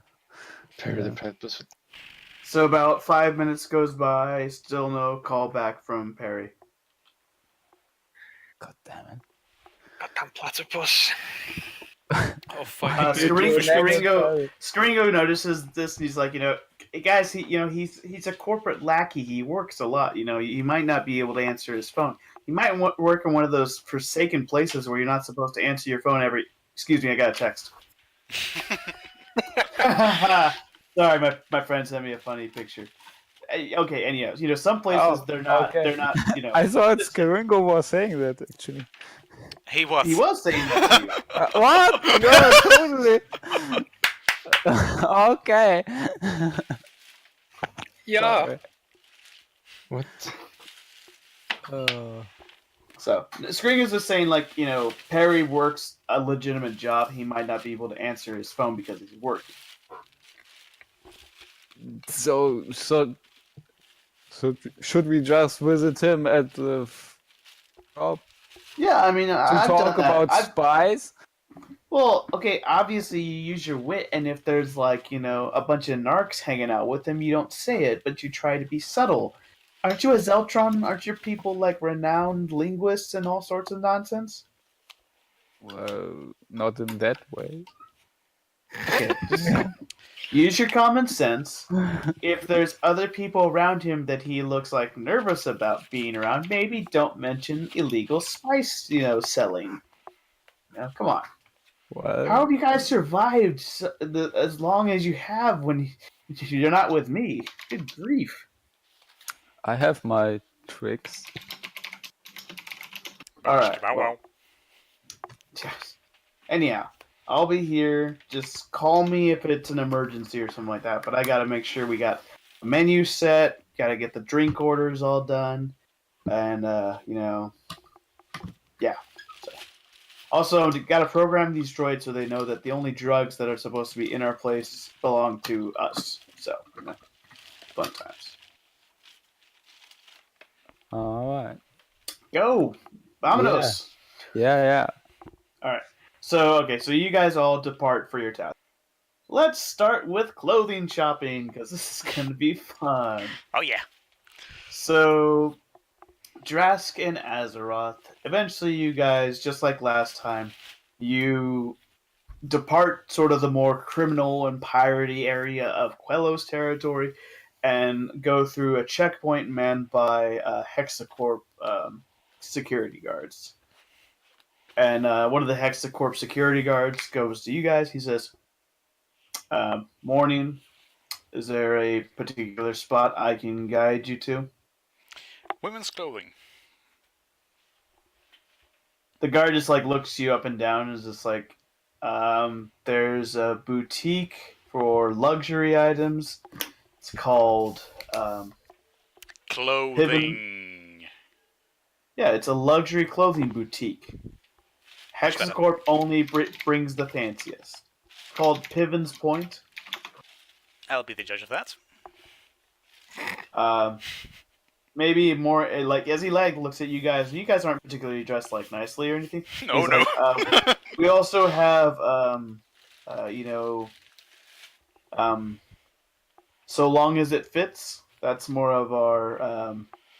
Parry the Yeah. purpose. So about 5 minutes goes by. Still no call back from Perry. God damn it. Goddamn platypus. Oh, fuck. Scarringo notices this, and he's like, hey guys, he's a corporate lackey. He works a lot. He might not be able to answer his phone. He might work in one of those forsaken places where you're not supposed to answer your phone every. Excuse me, I got a text. Sorry, my friend sent me a funny picture. Okay, anyhow, some places they're not. okay. They're not. I thought Scarringo was saying that actually. He was. He was saying that to you. What? No, totally. Okay. Yeah. Sorry. What? So Scarringo's just saying, like, Perry works a legitimate job. He might not be able to answer his phone because he's working. So should we just visit him at the shop Yeah, I mean, to I've talk done that. about spies? Well, okay, obviously you use your wit, and if there's, like, a bunch of narcs hanging out with him, you don't say it, but you try to be subtle. Aren't you a Zeltron? Aren't your people, like, renowned linguists and all sorts of nonsense? Well, not in that way. Okay, just use your common sense. If there's other people around him that he looks like nervous about being around, maybe don't mention illegal spice, selling. Come on. Well, How have you guys survived as long as you have when you're not with me? Good grief. I have my tricks. All right. Wow, wow. Anyhow, I'll be here. Just call me if it's an emergency or something like that. But I got to make sure we got a menu set. Got to get the drink orders all done. And, yeah. So. Also, got to program these droids so they know that the only drugs that are supposed to be in our place belong to us. So, fun times. All right. Go! Vamonos! Yeah. All right. So you guys all depart for your task. Let's start with clothing shopping, because this is going to be fun. Oh, yeah. So, Drask and Azeroth, eventually you guys, just like last time, you depart sort of the more criminal and piratey area of Quellos territory and go through a checkpoint manned by Hexacorp security guards. And one of the Hexacorp security guards goes to you guys. He says, morning. Is there a particular spot I can guide you to? Women's clothing. The guard just like looks you up and down and is just like, there's a boutique for luxury items. It's called Clothing. Yeah, it's a luxury clothing boutique. Hexacorp only brings the fanciest. Called Piven's Point. I'll be the judge of that. Maybe more like as he looks at you guys. You guys aren't particularly dressed like nicely or anything. No, He's no. like, we also have so long as it fits. That's more of our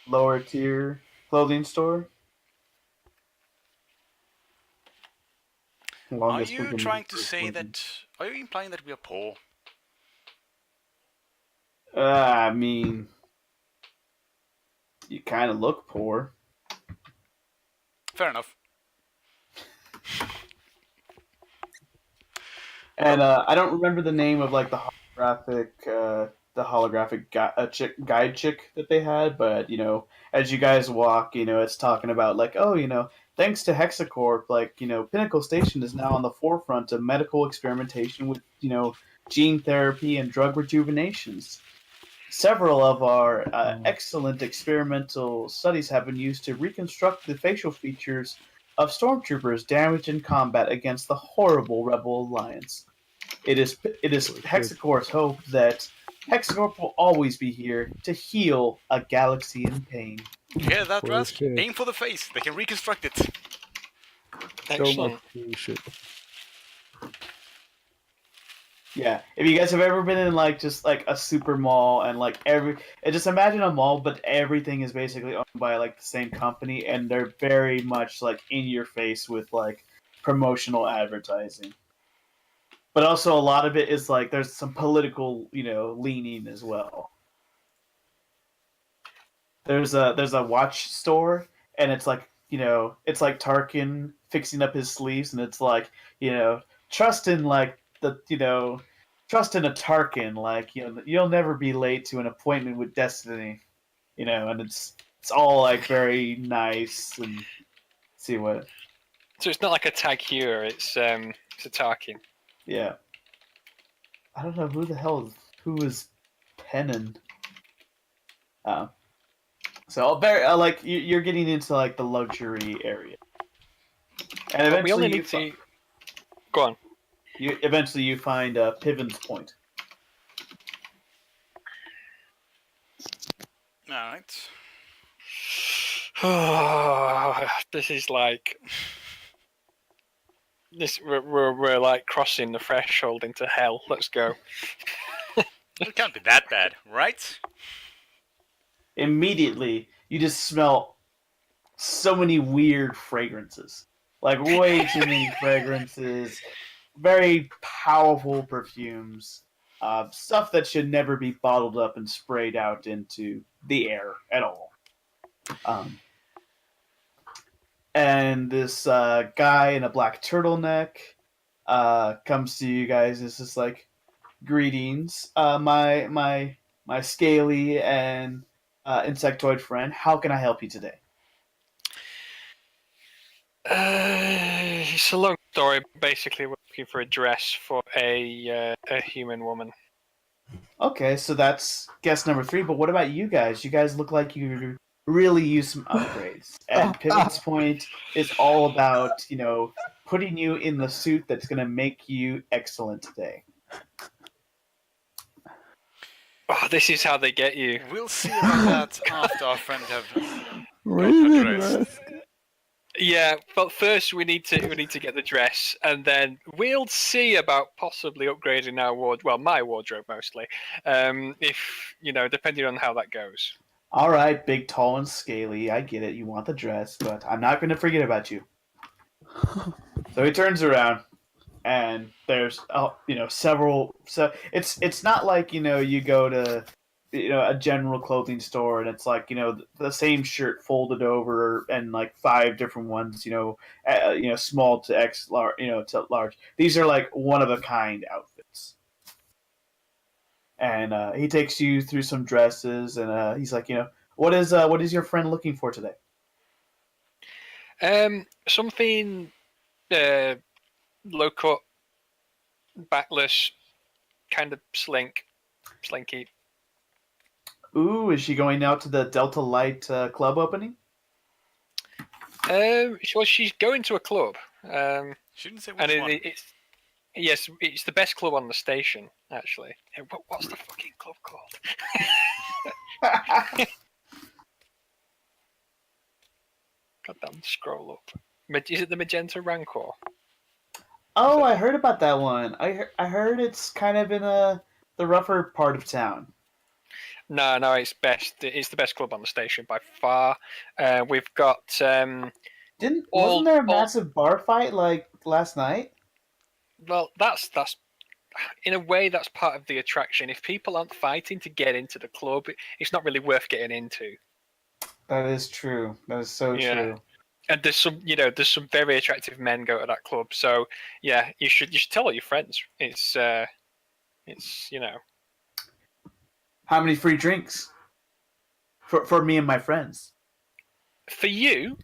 lower tier clothing store. Are you trying to say that? Are you implying that we are poor? I mean, you kind of look poor. Fair enough. And I don't remember the name of like the holographic guide chick that they had, but as you guys walk, it's talking about like, thanks to Hexacorp, like, Pinnacle Station is now on the forefront of medical experimentation with, gene therapy and drug rejuvenations. Several of our Oh. excellent experimental studies have been used to reconstruct the facial features of stormtroopers damaged in combat against the horrible Rebel Alliance. It is Shit. Hexacore's hope that Hexacore will always be here to heal a galaxy in pain. You hear that, Holy Rask? shit. Aim for the face. They can reconstruct it. So much Excellent. cool shit. Yeah, if you guys have ever been in like just like a super mall and like just imagine a mall, but everything is basically owned by like the same company, and they're very much like in your face with like promotional advertising. But also a lot of it is like there's some political, leaning as well. There's a watch store, and it's like it's like Tarkin fixing up his sleeves, and it's like trust in like trust in a Tarkin, like you'll never be late to an appointment with destiny, and it's all like very nice and see what So it's not like a tag here. It's a Tarkin. yeah. I don't know who is penning. So very like you're getting into like the luxury area, and But we only eventually need to go on. you find Piven's Point. Alright. This is like this. We're like crossing the threshold into hell. Let's go. It can't be that bad, right? Immediately, you just smell so many weird fragrances, like way too many fragrances, very powerful perfumes, stuff that should never be bottled up and sprayed out into the air at all. And this guy in a black turtleneck comes to you guys. It's just like, greetings, my scaly and insectoid friend. How can I help you today? It's a long story. Basically, we're looking for a dress for a human woman. Okay, so that's guess number 3. But what about you guys? You guys look like you really use some upgrades. And Pivot's Point is all about putting you in the suit that's going to make you excellent today. Oh, this is how they get you. We'll see about that after our friend have Really, dressed. Rask? Yeah, but first we need to get the dress, and then we'll see about possibly upgrading our wardrobe. Well, my wardrobe mostly. If depending on how that goes. All right, big, tall, and scaly. I get it. You want the dress, but I'm not going to forget about you. So he turns around, and there's several. So it's not like you go to a general clothing store and it's like the same shirt folded over and like 5 different ones. Small to X, large. To large. These are like one of a kind outfits. And he takes you through some dresses, and he's like, what is your friend looking for today? Something low cut, backless, kind of slinky. Ooh, is she going out to the Delta Light club opening? Well, she's going to a club. She didn't say which And one. it's the best club on the station, actually. What's the fucking club called? Goddamn, scroll up. Is it the Magenta Rancor? Oh, I heard about that one. I heard it's kind of in the rougher part of town. No, it's best. It's the best club on the station by far. We've got Wasn't there a massive bar fight like last night? well, that's in a way that's part of the attraction. If people aren't fighting to get into the club, it's not really worth getting into. That is true. That is so true. And there's some very attractive men go to that club. So yeah, you should tell all your friends. It's How many free drinks for me and my friends? for you.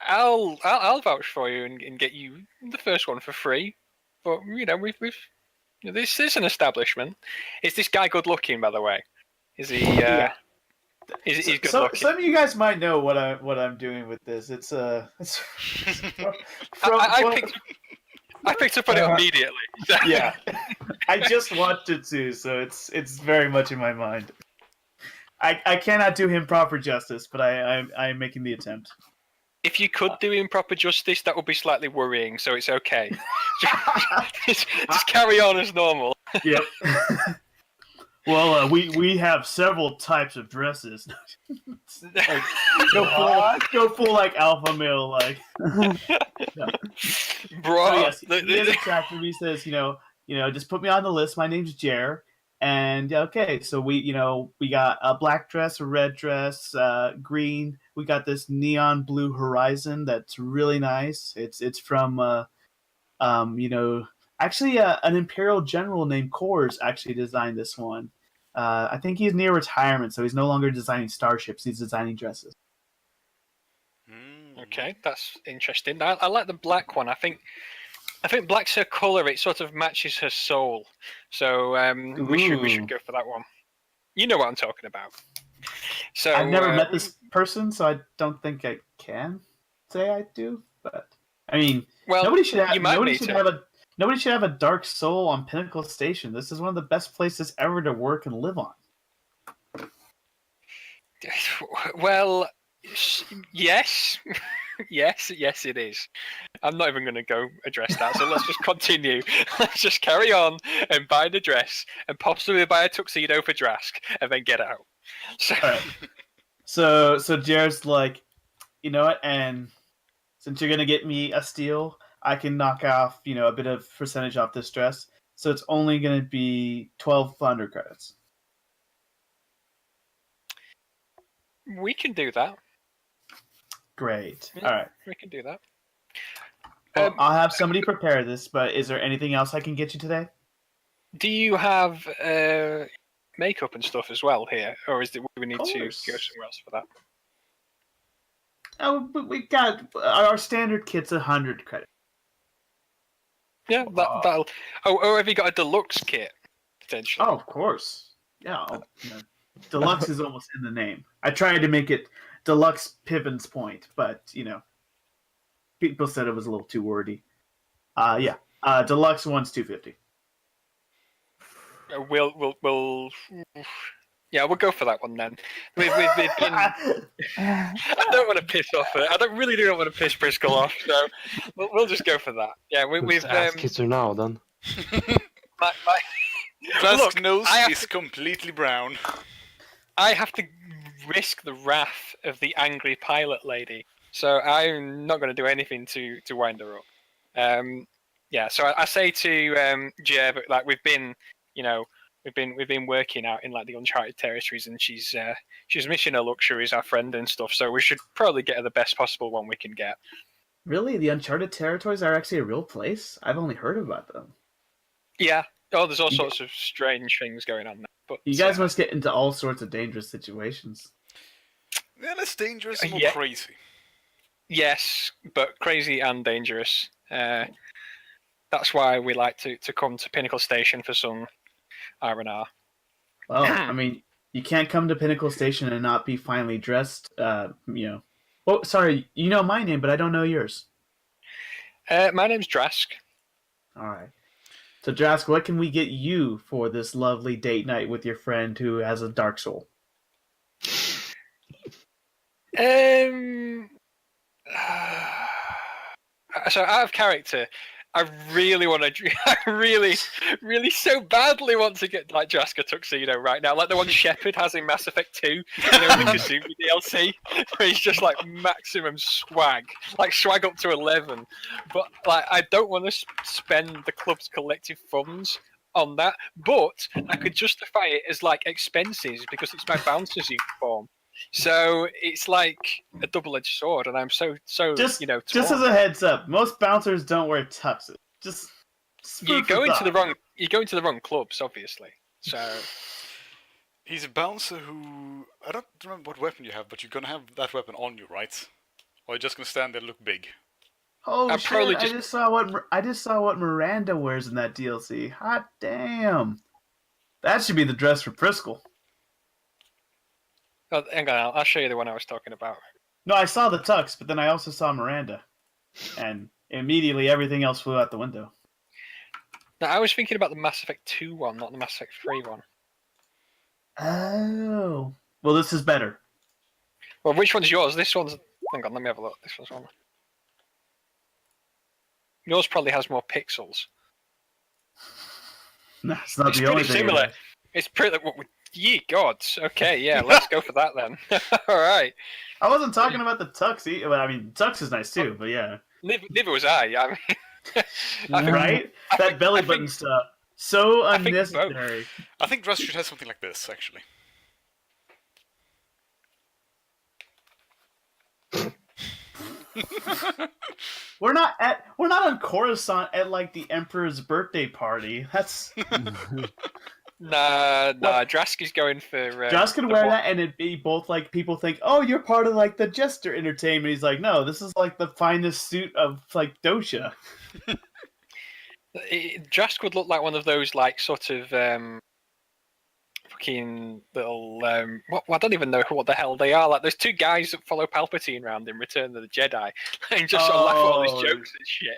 I'll vouch for you and get you the first one for free. But we've This is an establishment. Is this guy good looking, by the way? Is he? Yeah. Is he good Some looking? of you guys might know what I'm doing with this. It's I picked up on it immediately. yeah. I just watched it too, so it's very much in my mind. I cannot do him proper justice, but I'm making the attempt. If you could do him proper justice, that would be slightly worrying. So it's okay. just carry on as normal. Yep. Well, we have several types of dresses. Like, go full like alpha male like. Bro, So yes, he has a tractor. He says, just put me on the list. My name's Jer, and okay, so we got a black dress, a red dress, green. We got this neon blue Horizon that's really nice. It's from actually an Imperial general named Kors actually designed this one. I think he's near retirement, so he's no longer designing starships. He's designing dresses. Okay, that's interesting. I like the black one. I think black's her color. It sort of matches her soul. So we should go for that one. You know what I'm talking about. So I've never met this person, so I don't think I can say I do. But I mean, well, nobody should have. you might Nobody should have a dark soul on Pinnacle Station. This is one of the best places ever to work and live on. Well, yes. yes, it is. I'm not even going to go address that, so let's just continue. Let's just carry on and buy the dress and possibly buy a tuxedo for Drask and then get out. So, All right. So Jared's like, you know what? And since you're going to get me a steal, I can knock off, a bit of percentage off this dress. So it's only going to be 1,200 credits. we can do that. Great. Yeah, All right. We can do that. Well, I'll have somebody prepare this, but is there anything else I can get you today? Do you have makeup and stuff as well here, or is it we need to go course. somewhere else for that? Oh, but we got our standard kit's 100 credits. Yeah, that'll. Oh, have you got a deluxe kit potentially? Oh, of course. Yeah. Deluxe is almost in the name. I tried to make it Deluxe Pippin's Point, but people said it was a little too wordy. Yeah. Deluxe one's 250. We'll. Yeah, we'll go for that one then. We've been. I don't want to piss off her. I don't want to piss Briscoe off, so we'll just go for that. Yeah, we've. Kiss her now then. My Drask's nose is completely brown. I have to risk the wrath of the angry pilot lady, so I'm not going to do anything to wind her up. Yeah, so I say to Jer, like we've been working out in like the uncharted territories, and she's missing her luxuries, our friend and stuff. So we should probably get her the best possible one we can get. Really? The uncharted territories are actually a real place? I've only heard about them. Yeah. Oh, there's all sorts of strange things going on there. But You guys must get into all sorts of dangerous situations. Yeah, less dangerous and more Yeah. crazy. Yes, but crazy and dangerous. That's why we like to come to Pinnacle Station for some R&R. Well, I mean, you can't come to Pinnacle Station and not be finely dressed, Oh, sorry, you know my name, but I don't know yours. My name's Drask. All right. So, Drask, what can we get you for this lovely date night with your friend who has a dark soul? So out of character, I really want to. I really so badly want to get like Drask tuxedo right now, like the one Shepard has in Mass Effect 2. You know, the Kazumi DLC, where he's just like maximum swag, like swag up to 11. But like, I don't want to spend the club's collective funds on that. But I could justify it as like expenses because it's my bouncer's uniform. So it's like a double-edged sword, and I'm so Just torn. as a heads up, most bouncers don't wear tuxes. Just You go into the wrong clubs, obviously. So He's a bouncer who... I don't remember what weapon you have, but you're gonna have that weapon on you, right? Or you're just gonna stand there and look big? Oh I'm shit! probably I just saw what Miranda wears in that DLC. Hot damn! That should be the dress for Priskel. Oh, hang on, I'll show you the one I was talking about. No, I saw the tux, but then I also saw Miranda, and immediately everything else flew out the window. No, I was thinking about the Mass Effect 2 one, not the Mass Effect 3 one. Oh, well, this is better. Well, which one's yours? This one's. Hang on, let me have a look. This one's one. Yours probably has more pixels. No, it's not It's the pretty only thing. similar. It's pretty. Ye gods. Okay, yeah, let's go for that then. All right. I wasn't talking about the tux. Well, I mean, tux is nice too, but yeah, Neither was I. I mean, I think, right? That belly button stuff, so I think unnecessary. I think dress should have something like this, actually. We're not on Coruscant at like the Emperor's birthday party. That's nah. Draski's going for. Josh can wear that, and it'd be both like people think, oh, you're part of like the Jester Entertainment. He's like, no, this is like the finest suit of like Dosha. Drask would look like one of those like sort of fucking little I don't even know what the hell they are. Like there's two guys that follow Palpatine around in Return of the Jedi and just sort of laugh at all his jokes and shit.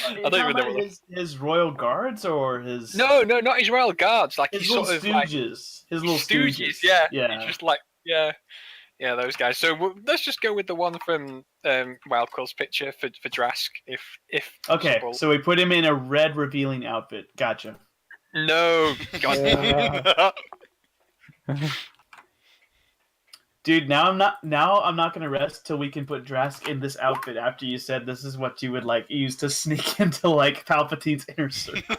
I don't even know what his royal guards or his No, not his royal guards. Like his he's little sort of stooges. like His little stooges. Yeah. He's just like yeah, those guys. So let's just go with the one from Wild Quill's picture for Drask, if okay. possible. So we put him in a red revealing outfit. Gotcha. No, God. Dude, now I'm not gonna rest till we can put Drask in this outfit after you said this is what you would like use to sneak into like Palpatine's inner circle.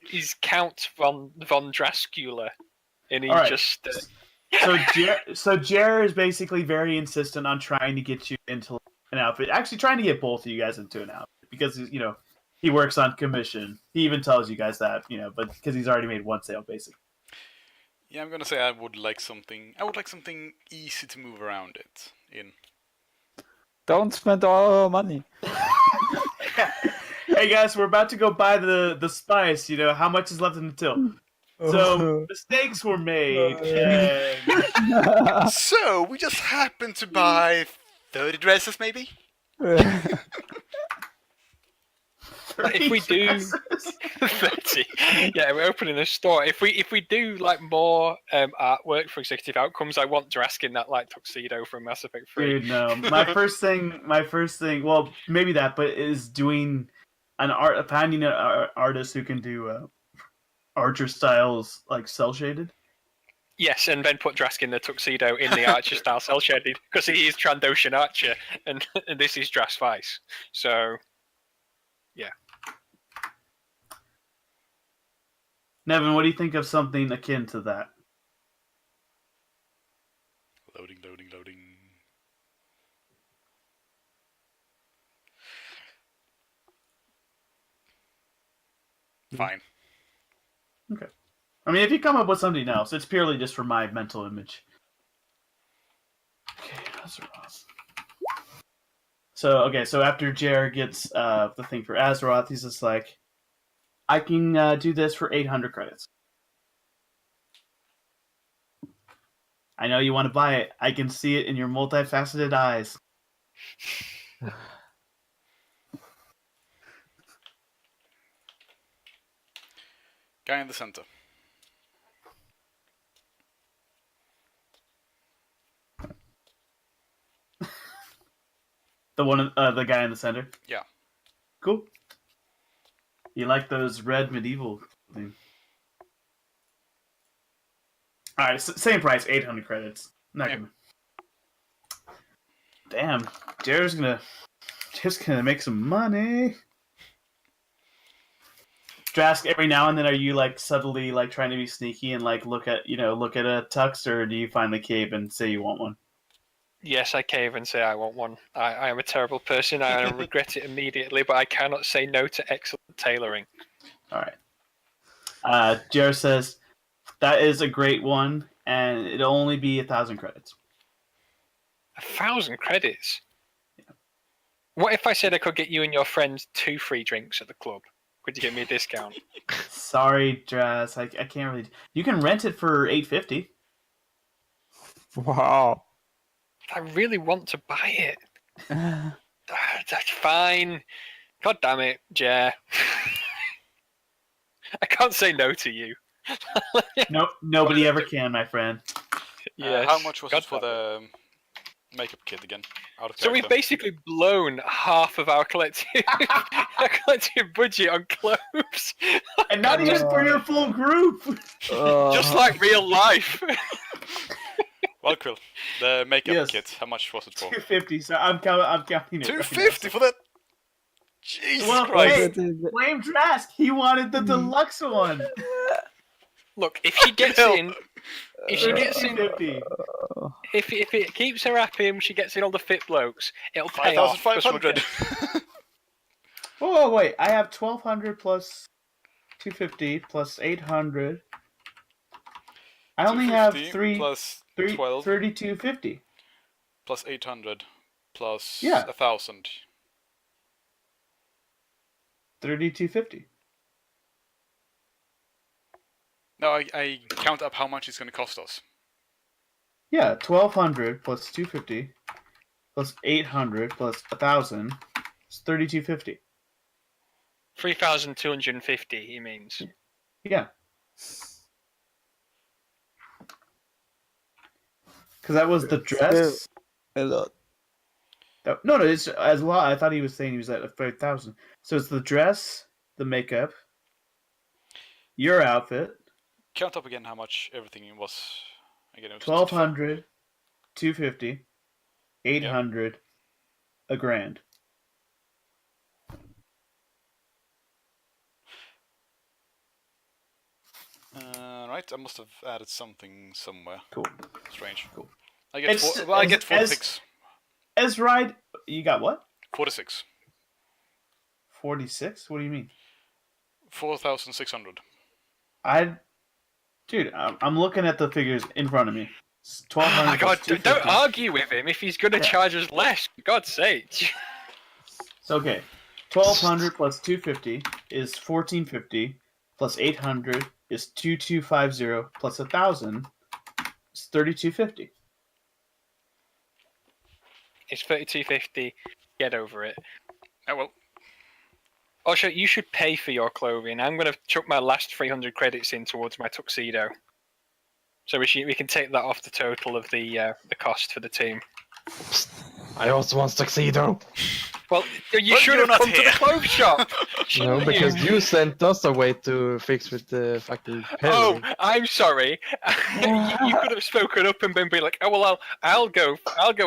He's Count von Dracula, and he All right. just. So Jer is basically very insistent on trying to get you into an outfit. Actually, trying to get both of you guys into an outfit because he works on commission. He even tells you guys that but because he's already made one sale, basically. Yeah, I'm gonna say I would like something easy to move around it in. Don't spend all our money. Hey guys, we're about to go buy the spice. How much is left in the till? So mistakes were made. And... So we just happened to buy 30 dresses, maybe. If we do 30, yeah, we're opening a store. If we do like more artwork for Executive Outcomes, I want Drask in that like tuxedo from Mass Effect 3. Dude, no. My first thing, well, maybe that, but is doing finding an artist who can do Archer styles like cell shaded. Yes, and then put Drask in the tuxedo in the Archer style cell shaded because he is Trandoshan Archer, and this is Drask Vice. So, yeah. Nevin, what do you think of something akin to that? Loading. Fine. Okay. I mean, if you come up with something else, it's purely just for my mental image. Okay, Azeroth. So after Jer gets the thing for Azeroth, he's just like, I can do this for 800 credits. I know you want to buy it. I can see it in your multifaceted eyes. Guy in the center. The guy in the center? Yeah. Cool. You like those red medieval things? Alright, same price, 800 credits. Not gonna... Damn, Jared's gonna make some money. Drask, every now and then, are you like subtly like trying to be sneaky and like look at a tux, or do you finally cave and say you want one? Yes, I cave and say I want one. I am a terrible person. I regret it immediately, but I cannot say no to excellent tailoring. All right. Jared says, that is a great one. and it'll only be 1,000 credits. 1,000 credits? What if I said I could get you and your friends 2 free drinks at the club? Could you give me a discount? Sorry, Dress, I can't really. You can rent it for $8.50. Wow. I really want to buy it. That's fine. God damn it, Jer. I can't say no to you. Nope, nobody ever can, my friend. Yes. How much was God it for damn the makeup kit again? Out of So we've character. basically blown half of our collective, our collective budget on clothes. And not even for your full group. Just like real life. Well, Quill, the makeup Yes. kit. How much was it for? $2.50. So I'm counting it. right $2.50 for that. Jesus Well, Christ! hey, blame Trask. He wanted the deluxe one. Look, if she gets Hell. in, if she gets in, $2.50. if it keeps her happy and she gets in all the fit blokes, it'll pay off. 5,500. Oh wait, I have 1,200 plus 250 plus 800. I only have 250 plus 12 3250. plus 800 plus Yeah. 1,000. 3250. No, I count up how much it's going to cost us. Yeah, 1,200 plus 250 plus 800 plus 1,000 is 3250. 3,250. He means. Yeah. Because that was the dress. A lot. No, it's as well. I thought he was saying he was at 5,000. So it's the dress, the makeup, your outfit, Count up again how much everything was. Again, it was 1,200, 250, 800, a grand. Right, I must have added something somewhere. Cool. Strange. Cool. I get It's- four, well, I as- get 46. As right, you got what? 46. 46? What do you mean? 4,600. Dude, I'm looking at the figures in front of me. It's Oh 1,200. my God! plus Don't 250. argue with him if he's going to Yeah. charge us less. For God's sake. So, okay. 1,200 plus 250 is 1,450 plus 800 is 2,250 plus 1,000 is 3,250. It's 3,250. Get over it. Oh well. Also, you should pay for your clothing. I'm going to chuck my last 300 credits in towards my tuxedo. So we can take that off the total of the cost for the team. I also want tuxedo. Well, you But should you're have not come to the here. clothes shop. No, shouldn't because you sent us a way to fix with the fucking Oh, pellet. I'm sorry. you could have spoken up and been like, "Oh well, I'll go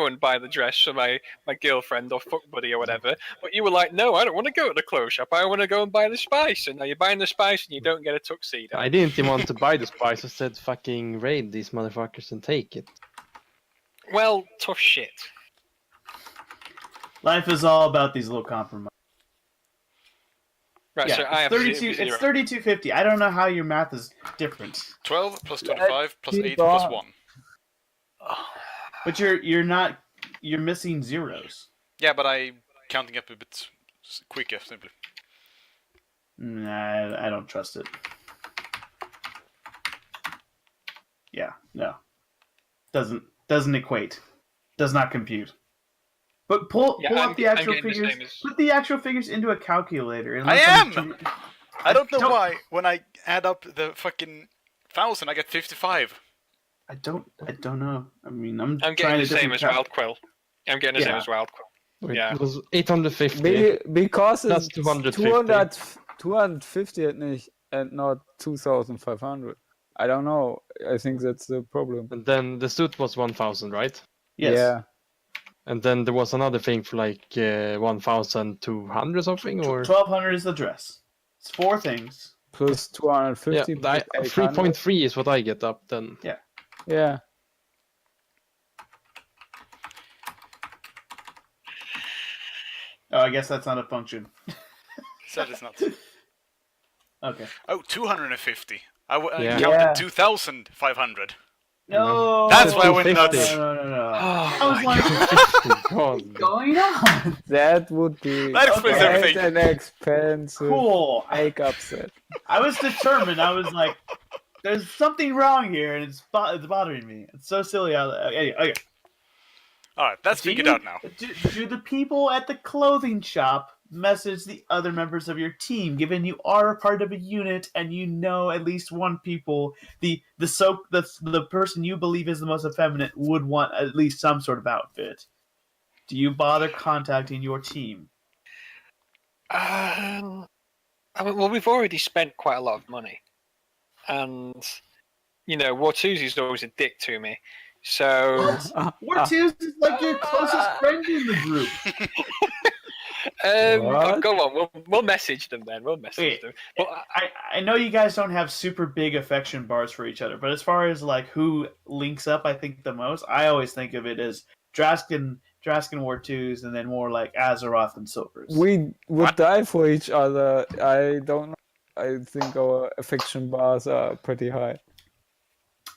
and buy the dress for my girlfriend or fuck buddy or whatever." But you were like, "No, I don't want to go to the clothes shop. I want to go and buy the spice." And now you're buying the spice and you don't get a tuxedo. I didn't even want to buy the spice. I said fucking raid these motherfuckers and take it. Well, tough shit. Life is all about these little compromises. Right, Yeah, so I have it's 32. zero. It's 3,250. I don't know how your math is different, 12 plus 25 plus 8 keep plus on. 1. but you're missing zeros. Yeah, but I'm counting up a bit quicker, simply. Nah, I don't trust it. Yeah, no. Doesn't equate. Does not compute. But pull I'm up the actual getting the figures. same as- Put the actual figures into a calculator. And I let am! them- I don't know Don't- why, when I add up the fucking 1,000, I get 55. I don't know. I mean, I'm I'm trying getting a the same different as cal- Wild Quill. I'm getting the same Yeah. as Wild Quill. Wait, Yeah. It was 850. Because That's it's 250. 250 and not 2,500. I don't know. I think that's the problem. And then the suit was 1,000, right? Yes. Yeah. And then there was another thing for like 1,200 something, or 1,200 is the dress. It's 4 things. Plus 250. yeah, plus 800. 3.3 is what I get up then. Yeah. Oh, I guess that's not a function. That is not. Okay. Oh, 250. I Yeah. counted Yeah. 2,500. No, That's why I went 250. nuts. No. Oh, I was my like, God. what's going on? That would be That explains quite everything. an expensive Cool. makeup set. I was determined. I was like, there's something wrong here, and it's bothering me. It's so silly. Okay. Alright, that's Do figured you- out now. Do the people at the clothing shop message the other members of your team, given you are a part of a unit and you know at least one people, the person you believe is the most effeminate would want at least some sort of outfit? Do you bother contacting your team? I mean, well, we've already spent quite a lot of money, and Wartuzi's always a dick to me. So, Wartus is like your closest friend in the group. What? go on. We'll message them then. We'll message Wait, them. But I know you guys don't have super big affection bars for each other, but as far as like who links up, I think the most, I always think of it as Draskin Wartus, and then more like Azeroth and Silvers. We would What? die for each other. I don't know. I think our affection bars are pretty high.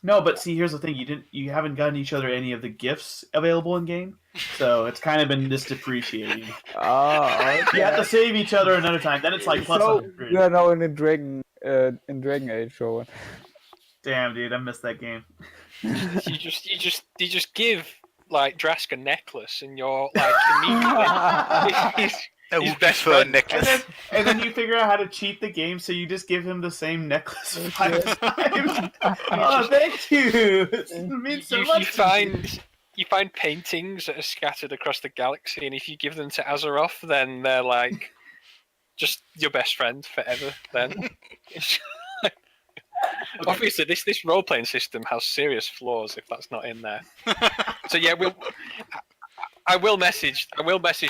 No, but see, here's the thing: you haven't gotten each other any of the gifts available in game, so it's kind of been this depreciating. Okay. You have to save each other another time. Then it's like plus So 100. we are now in the Dragon Age, or what? Damn, dude, I missed that game. you just give like Drask a necklace, and you're like immediately I He's would best prefer a friend. necklace. And then you figure out how to cheat the game, so you just give him the same necklace 5 times. Oh, thank you! It means so you much. to me. find paintings that are scattered across the galaxy, and if you give them to Azeroth, then they're like just your best friend forever. Then obviously this role playing system has serious flaws if that's not in there. So yeah, I will message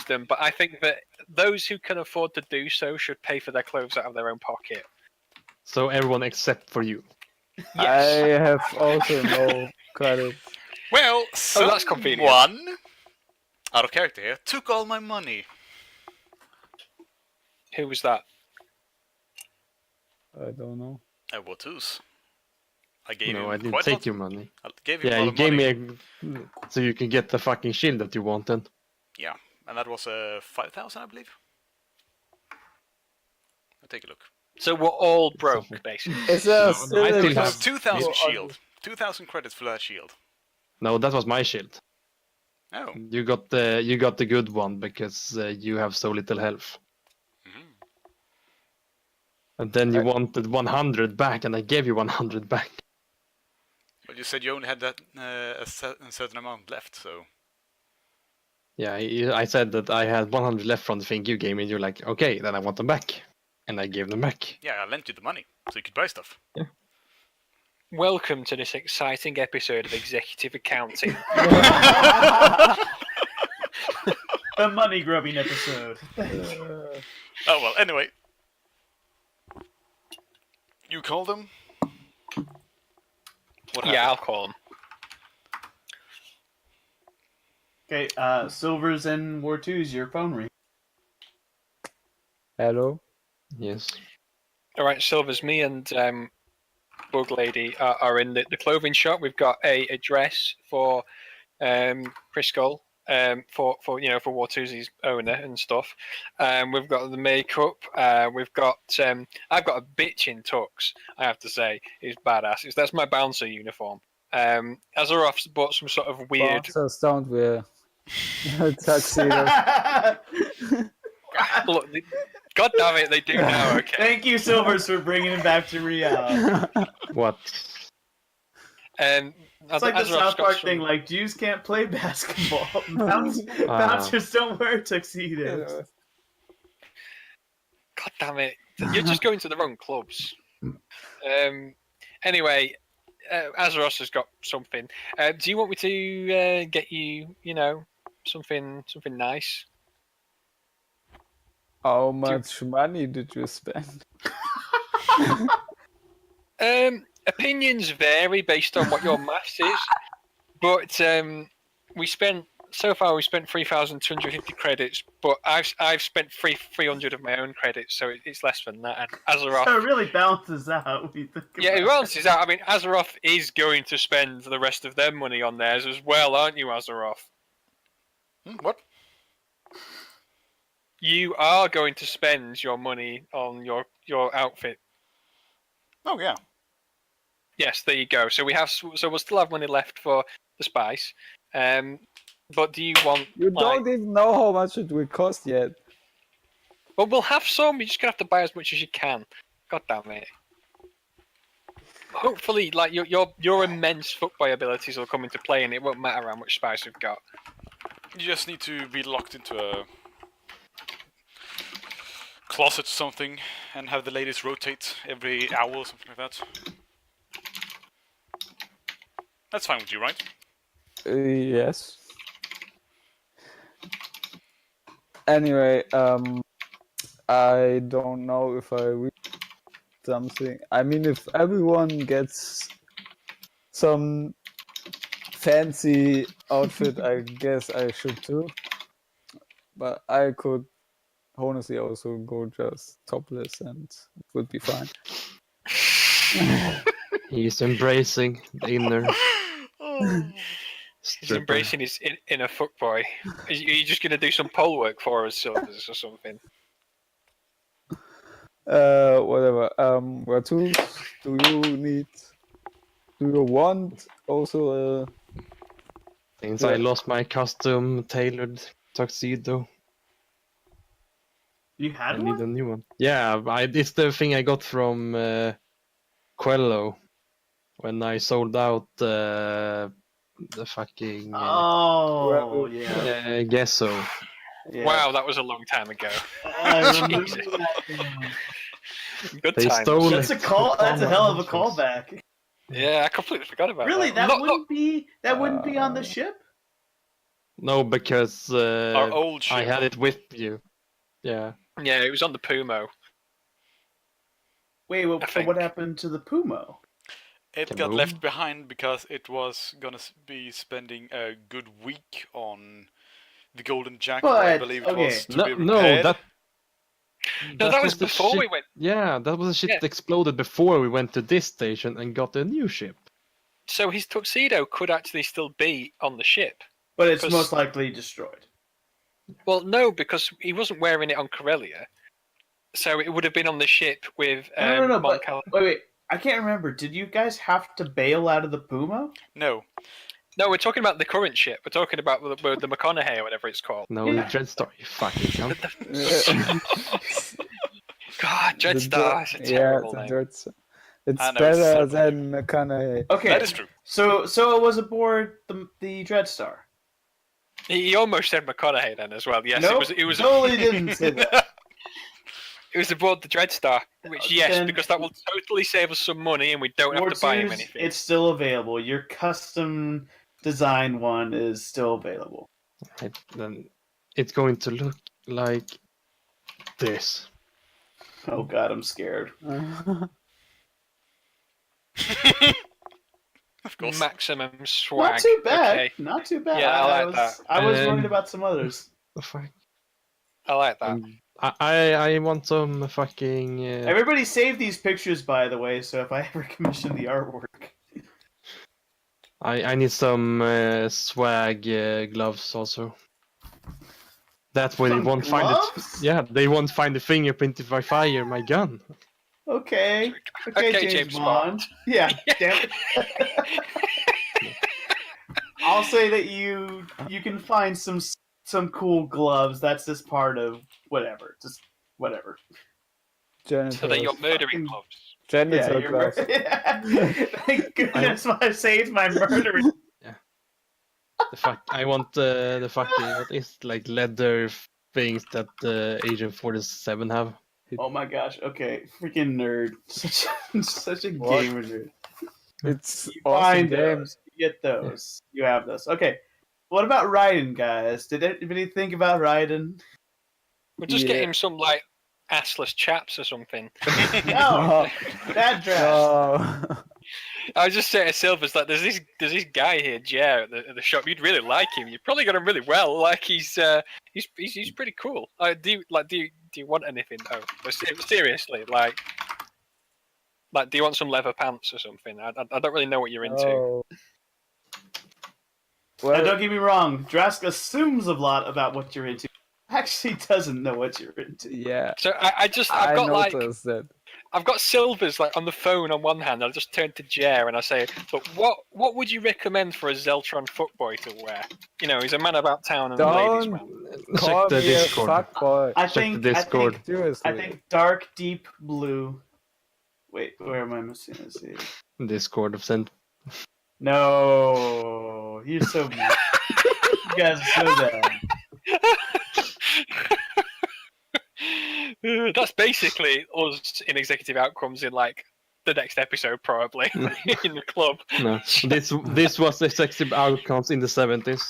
them, but I think that those who can afford to do so should pay for their clothes out of their own pocket. So everyone except for you. I Yes. have also no credit. Well, that's convenient. someone out of character here took all my money. Who was that? I don't know. Wartus. I gave No, him I didn't quite a take lot. your money. I gave him a Yeah, lot you of gave money. me so you can get the fucking shield that you wanted. Yeah, and that was 5,000, I believe. I'll take a look. So we're all broke, basically. Is there No, still I a still It have- was 2,000 Yeah. shield. 2,000 credits for that shield. No, that was my shield. Oh. You got the good one because you have so little health. Mhm. And then you wanted 100 back, and I gave you 100 back. But you said you only had that a certain amount left, so Yeah, I said that I had 100 left from the thing you gave me. And you're like, okay, then I want them back, and I gave them back. yeah, I lent you the money so you could buy stuff. Welcome to this exciting episode of Executive Accounting. The money grubbing episode. Oh well. Anyway, you called them. What Yeah, happened? I'll call him. Okay, Silvers and Wartus, your phone ring. Hello? Yes. All right, Silvers, me and Bug Lady are in the clothing shop. We've got a dress for Priskull, for Wartuzi's owner and stuff. We've got the makeup. We've got I've got a bitch in tux. I have to say, it's badass. That's my bouncer uniform. Azeroth's bought some sort of weird. Bouncers don't wear tuxedos. Look, God damn it, they do now. Okay. Thank you, Silvers, for bringing him back to reality. What? It's like the Azeroth's South got Park some- thing, like, Jews can't play basketball. Bouncers don't wear tuxedos. God damn it! You're just going to the wrong clubs. Anyway, Azeroth has got something. Do you want me to get you, something nice? How much money did you spend? Opinions vary based on what your maths is, but we spent So far, we spent 3,250 credits, but I've spent 300 of my own credits, so it's less than that. And Azeroth, So it really balances out. When you think yeah, it about balances out. I mean, Azeroth is going to spend the rest of their money on theirs as well, aren't you, Azeroth? What? You are going to spend your money on your outfit. Oh yeah. Yes, there you go. So we'll still have money left for the spice. But do you want? You don't even know how much it will cost yet. Well, we'll have some. You just gonna have to buy as much as you can. God damn it. Hopefully, like your immense fuckboy abilities will come into play, and it won't matter how much spice we've got. You just need to be locked into a closet or something and have the ladies rotate every hour or something like that. That's fine with you, right? Yes. Anyway, I don't know if I read something. I mean, if everyone gets some fancy outfit, I guess I should too. But I could honestly also go just topless and it would be fine. He's embracing the inner. He's stripper. embracing his inner fuckboy. Are you just gonna do some pole work for us, or something? Whatever. What tools do you need? Do you want also Since Yeah. I lost my custom tailored tuxedo, You I had need a one? new one. Yeah, it's the thing I got from Quello when I sold out the fucking Oh, yeah. Gesso. Yeah. Wow, that was a long time ago. I remember Jesus. that. Good They times. stole That's a it. call. That's a hell of a Adventures. callback. Yeah, I completely forgot about Really, that. that wouldn't be on the ship. No, because Our old I ship. had it with you. Yeah. Yeah, it was on the Pumo. Wait, I so what think. happened to the Pumo? It got Kaboom. left behind because it was gonna be spending a good week on the Golden Jackal. I But, believe it okay. was to No, be no, repaired. No, that was the before we ship- went. Yeah, that was the ship Yeah. that exploded before we went to this station and got a new ship. So his tuxedo could actually still be on the ship. But it's 'Cause- most likely destroyed. Well, no, because he wasn't wearing it on Corellia. So it would have been on the ship with No. But Mon wait. I can't remember. Did you guys have to bail out of the Pumo? No. No, we're talking about the current ship. We're talking about the McConaughey or whatever it's called. No, Yeah. the Dreadstar, you fucking cunt. God, Dreadstar is a Yeah, terrible the name. Dreadstar. It's I know, it's better so than McConaughey. Okay. That is true. So it was aboard the Dreadstar. He almost said McConaughey then as well. Yes, Nope, it was totally didn't say that. it was aboard the Dreadstar. Which yes, Then- because that will totally save us some money and we don't have to buy him Warters, anything. it's still available. Your custom design one is still available. Then it's going to look like this. Oh god, I'm scared. Of course. Maximum swag. Not too bad. Okay, Not too bad. Yeah, I like that. I was Um, worried about some others. The fuck? I like that. I want some fucking. Everybody save these pictures, by the way, so if I ever commission the artwork. I need some swag gloves also. That way they Some won't find gloves? it. Yeah, they won't find the fingerprint if I fire my gun. Okay. Okay, James Bond. Yeah, damn it. I'll say that you can find some cool gloves. That's just part of whatever. Just whatever. Janitor. So they're your murdering Fucking- gloves. Janitor you're gloves. Thank goodness I saved my murdering. The fuck! I want the fucking what is like leather things that Agent 47 have. Oh my gosh. Okay. Freaking nerd. Such a What? gamer nerd. It's You awesome find games. those. You get those. You have those. Okay. What about Raiden, guys? Did anybody think about Raiden? We'll just Yeah. get him some like assless chaps or something. No. Bad draft. No. I was just saying to Silver's like, there's this guy here, Jer, at the shop. You'd really like him. You probably got him really well. Like he's pretty cool. Do you want anything though? But seriously, like do you want some leather pants or something? I don't really know what you're into. Oh. Now, Well, don't get me wrong. Drask assumes a lot about what you're into. Actually, doesn't know what you're into. yeah. So I've I got noticed that. I've got Silver's like on the phone on one hand. I just turn to Jer and I say, "Look, what would you recommend for a Zeltron fuckboy to wear? You know, he's a man about town and a ladies' Don't man." call Check the me a Discord. fuckboy. I Check think. the Discord. Seriously. I think dark, deep blue. Wait, where am I missing? Let's see. Discord of sent. No, you're so mean. You guys are so bad. That's basically us in executive outcomes in like the next episode, probably in the club. No, this was executive outcomes in the 70s.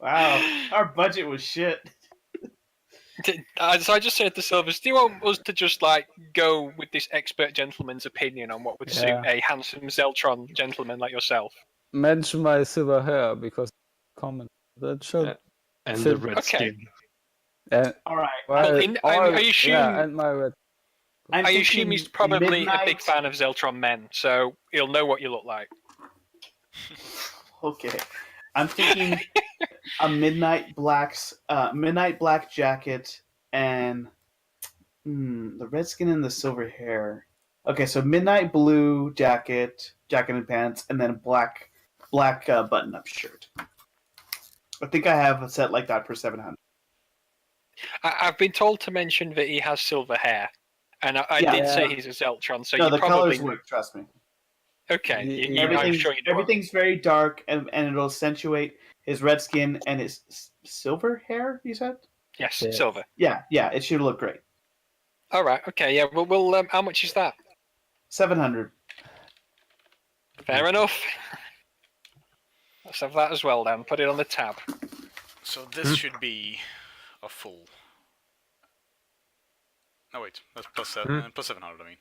Wow, our budget was shit. So I just said to Silvers, do you want us to just like go with this expert gentleman's opinion on what would suit Yeah. a handsome Zeltron gentleman like yourself? Mention my silver hair because comment. That should. Yeah. And So- the red Okay. skin. And All right. Well, I assume- Yeah, and my red. I'm I assume thinking he's probably a midnight- big fan of Zeltron men, so he'll know what you look like. Okay, I'm thinking a midnight black jacket and the red skin and the silver hair. Okay, so midnight blue jacket and pants, and then a black button-up shirt. I think I have a set like that for 700. I've been told to mention that he has silver hair, and I Yeah. did say he's a Zeltron, so No, you the probably colors work. Trust me. okay. I'm Everything's, sure you know. everything's very dark, and it'll accentuate his red skin and his silver hair. You said? Yes, Yeah. silver. Yeah, it should look great. All right. Okay. Yeah. Well, we'll how much is that? 700. Fair enough. Let's have that as well then. Put it on the tab. So this should be a full. No wait, that's plus 700. I mean,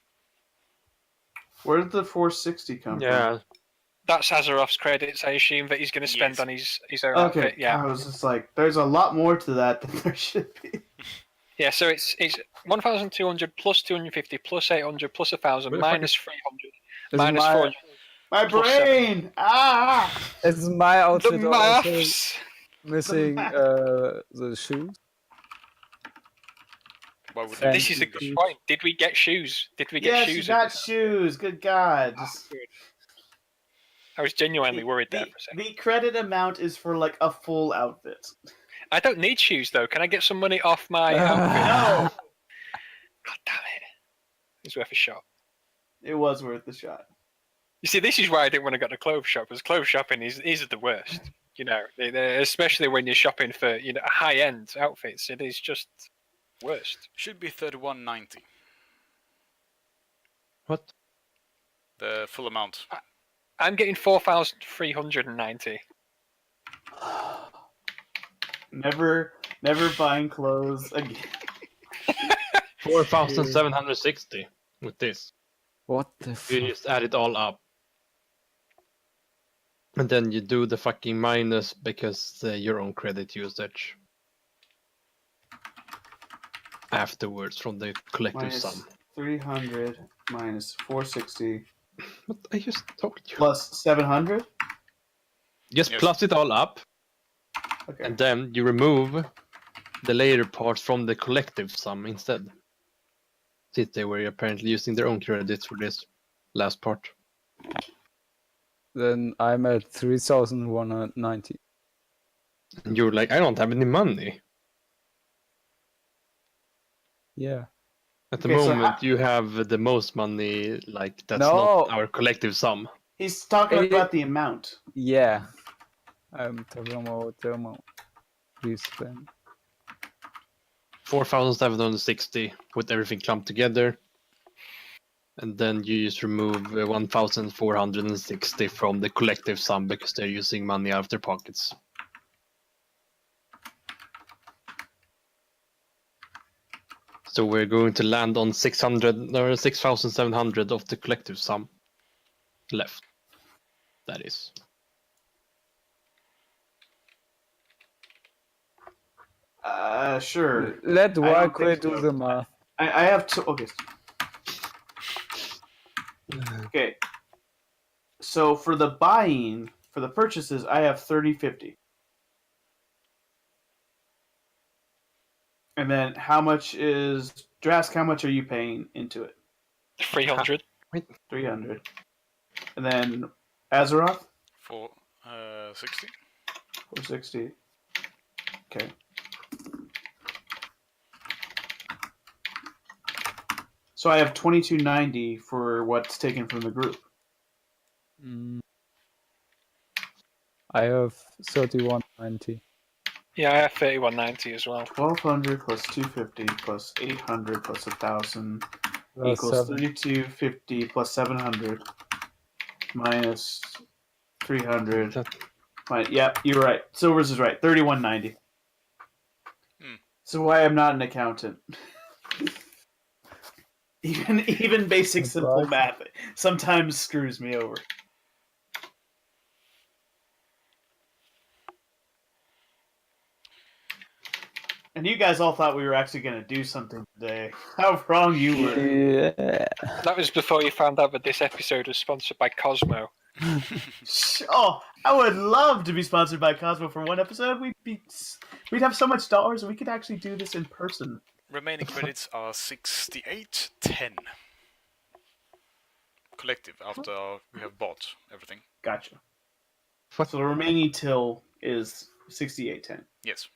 Where did the 460 come Yeah. That's Azeroth's credits. I assume that he's going to spend Yes. on his own from? Okay, outfit. Yeah. I was just like, there's a lot more to that than there should be. Yeah. So it's 1,200 plus 250 plus 800 plus 1,000 Where the fuck minus 300 It's minus my, 400. My Plus brain! Ah! It's my The outfit also maths. missing math. the shoes. why would Thank This is a you. good point. Did we get shoes? Did we get Yes, shoes? you in got this? shoes. Good God. Ah, Just- good. I was genuinely worried there for a second. the credit amount is for like a full outfit. I don't need shoes though. Can I get some money off my Ah. outfit? No! God damn it! It's worth a shot. It was worth the shot. You see, this is why I didn't want to go to clothes shop, because clothes shopping is the worst. You know, especially when you're shopping for high end outfits, it is just worst. should be 3190. What? The full amount. I'm getting 4,390. Never buying clothes again. 4,760 with this. What the You fuck? just add it all up. And then you do the fucking minus because your own credit usage. Afterwards from the collective Minus sum. 300 minus 460 What I just told you. plus 700. Just Yes. plus it all up, Okay. and then you remove the later parts from the collective sum instead. Since they were apparently using their own credits for this last part. Then I'm at 3,190. And you're like, I don't have any money. Yeah. At the Okay, so moment, you have the most money, like, that's No. not our collective sum. He's talking It- about the amount. Yeah. I'm talking about the amount we spend. 4,760 with everything clumped together. And then you just remove 1,460 from the collective sum because they're using money out of their pockets. So we're going to land on 600 or 6,700 of the collective sum left. That is. Sure. Let I don't Walkway think do so. the math. I have two. Okay. Okay. So for the purchases, I have 30.50. And then how much is Drask? How much are you paying into it? 300. 300. And then Azeroth? 460. 460. Okay. So I have 22.90 for what's taken from the group. I have 31.90. Yeah, I have 3190 as well. 1,200 plus 250 plus 800 plus 1,000 Plus equals 7. 32.50 plus 700 minus 300. Yeah, you're right. Silvers is right. 31.90. So why I'm not an accountant. Even basic That's simple right. math sometimes screws me over. And you guys all thought we were actually going to do something today. How wrong you were. Yeah. That was before you found out that this episode was sponsored by Cosmo. Oh, I would love to be sponsored by Cosmo for one episode. We'd have so much dollars, and we could actually do this in person. Remaining credits are 68.10. Collective after we have bought everything. Gotcha. Fuck. So the remaining till is 68.10. Yes.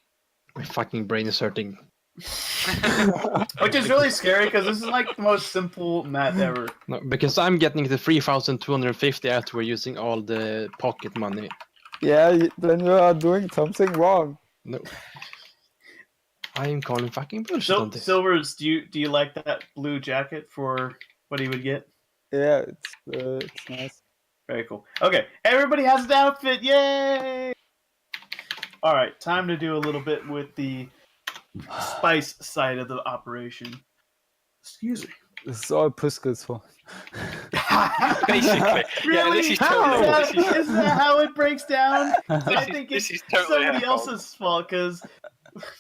My fucking brain is hurting. Which is really scary because this is like the most simple math ever. No, because I'm getting the 3,250 after we're using all the pocket money. Yeah, then you are doing something wrong. No. I am calling fucking bullshit on this. Silvers, do you like that blue jacket for what he would get? Yeah, it's nice. Very cool. Okay, everybody has an outfit. Yay! All right, time to do a little bit with the spice side of the operation. Excuse me. This is all Priscill's fault. Basically. Yeah, Really? this is How? totally- Is that how it breaks down? I think this it's is totally somebody her fault. else's fault because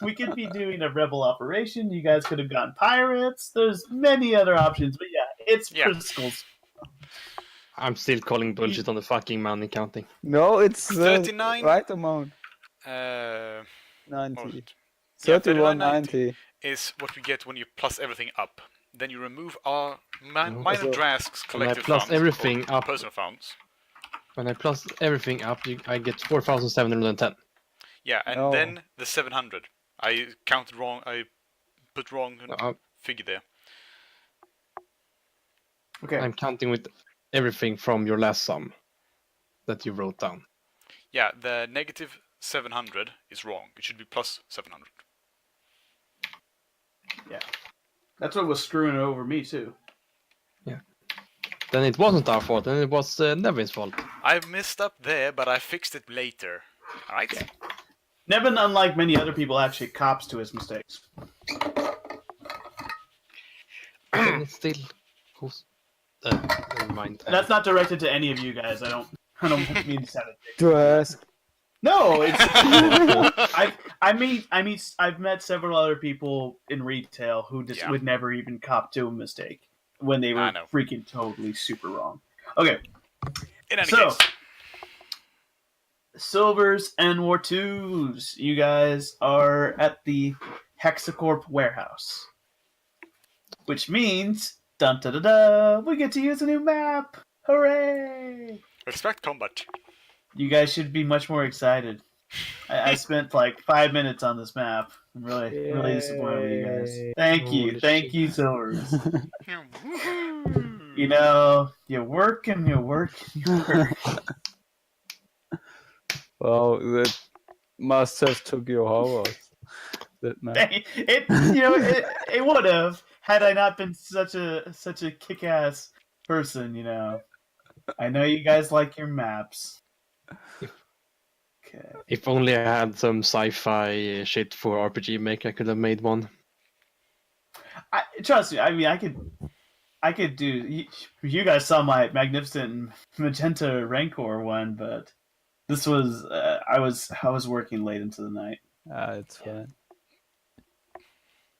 we could be doing a rebel operation. You guys could have gone pirates. There's many other options, but yeah, it's Yeah. Priscill's. I'm still calling bullshit on the fucking money counting. No, it's the 39? right amount. What 90. was it? Yeah, 31.90. is what we get when you plus everything up. Then you remove our minor Also, Drask's collective plus funds, everything or up. personal funds. When I plus everything up, I get 4,710. Yeah, and No. then the 700. I counted wrong. I put wrong figure there. Okay. I'm counting with everything from your last sum that you wrote down. Yeah, the negative 700 is wrong. It should be plus 700. Yeah. That's what was screwing over me, too. Then it wasn't our fault, then it was Nevin's fault. I messed up there, but I fixed it later. Alright? Nevin, unlike many other people, actually cops to his mistakes. Then it still goes. Never mind. And that's not directed to any of you guys. I don't mean to sound it. To ask. No, it's I've met several other people in retail who just Yeah. would never even cop to a mistake when they I were know. freaking totally super wrong. Okay, In any So- case. Silvers and War 2s, you guys are at the Hexacorp warehouse, which means dun da da da, we get to use a new map. Hooray! Expect combat. You guys should be much more excited. I spent like 5 minutes on this map. I'm really disappointed with you guys. Yay. Thank you, Holy thank shit. you, Silvers. Woohoo! You know, you work and you work and you work. Well, that must have took you hours. That map. It would have had I not been such a kick-ass person. You know, I know you guys like your maps. Okay. If only I had some sci-fi shit for RPG Maker, I could have made one. trust me. I mean, I could do. You guys saw my magnificent magenta rancor one, but this was I was working late into the night. It's fine.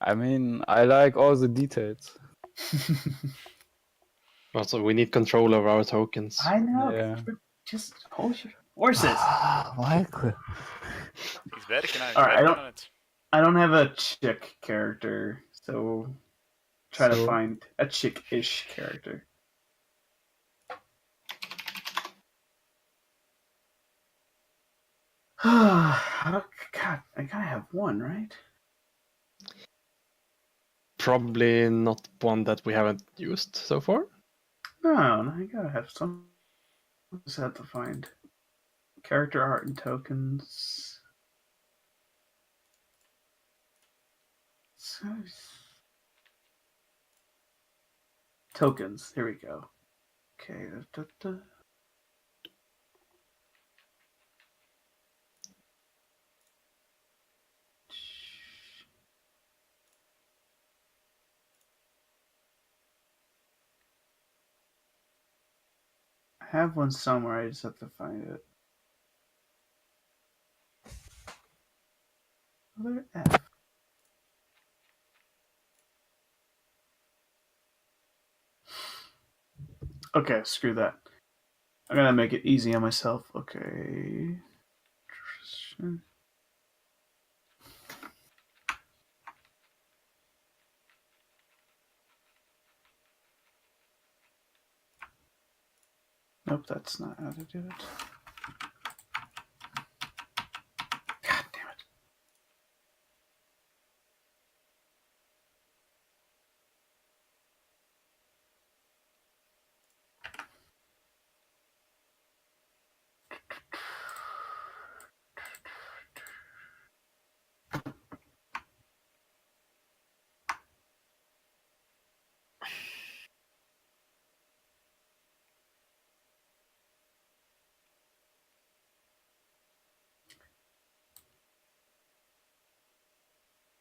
I mean, I like all the details. Also, we need control over our tokens. I know. Yeah. Just hold your horses. Michael. He's working on it. All right, working on it. I don't have a chick character, so try to So? find a chick-ish character. God, I gotta have one, right? Probably not one that we haven't used so far. No, I gotta have some. I just have to find character art and tokens. So, tokens. Here we go. Okay. I have one somewhere. I just have to find it. Other F. Okay, screw that. I'm gonna make it easy on myself. Okay. Nope, that's not how to do it. God damn it.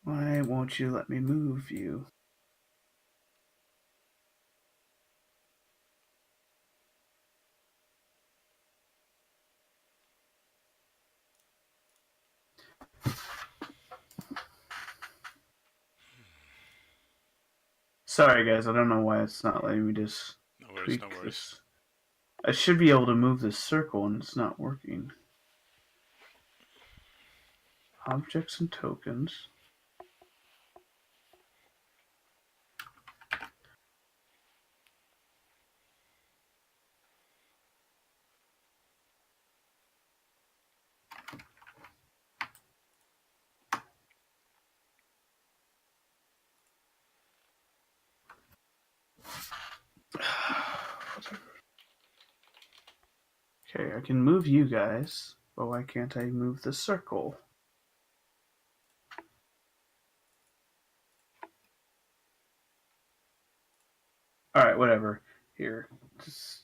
Why won't you let me move you? Sorry guys, I don't know why it's not letting me just No worries, tweak no worries. this. I should be able to move this circle and it's not working. Objects and tokens. Okay, I can move you guys, but why can't I move the circle? Alright, whatever. Here. Just...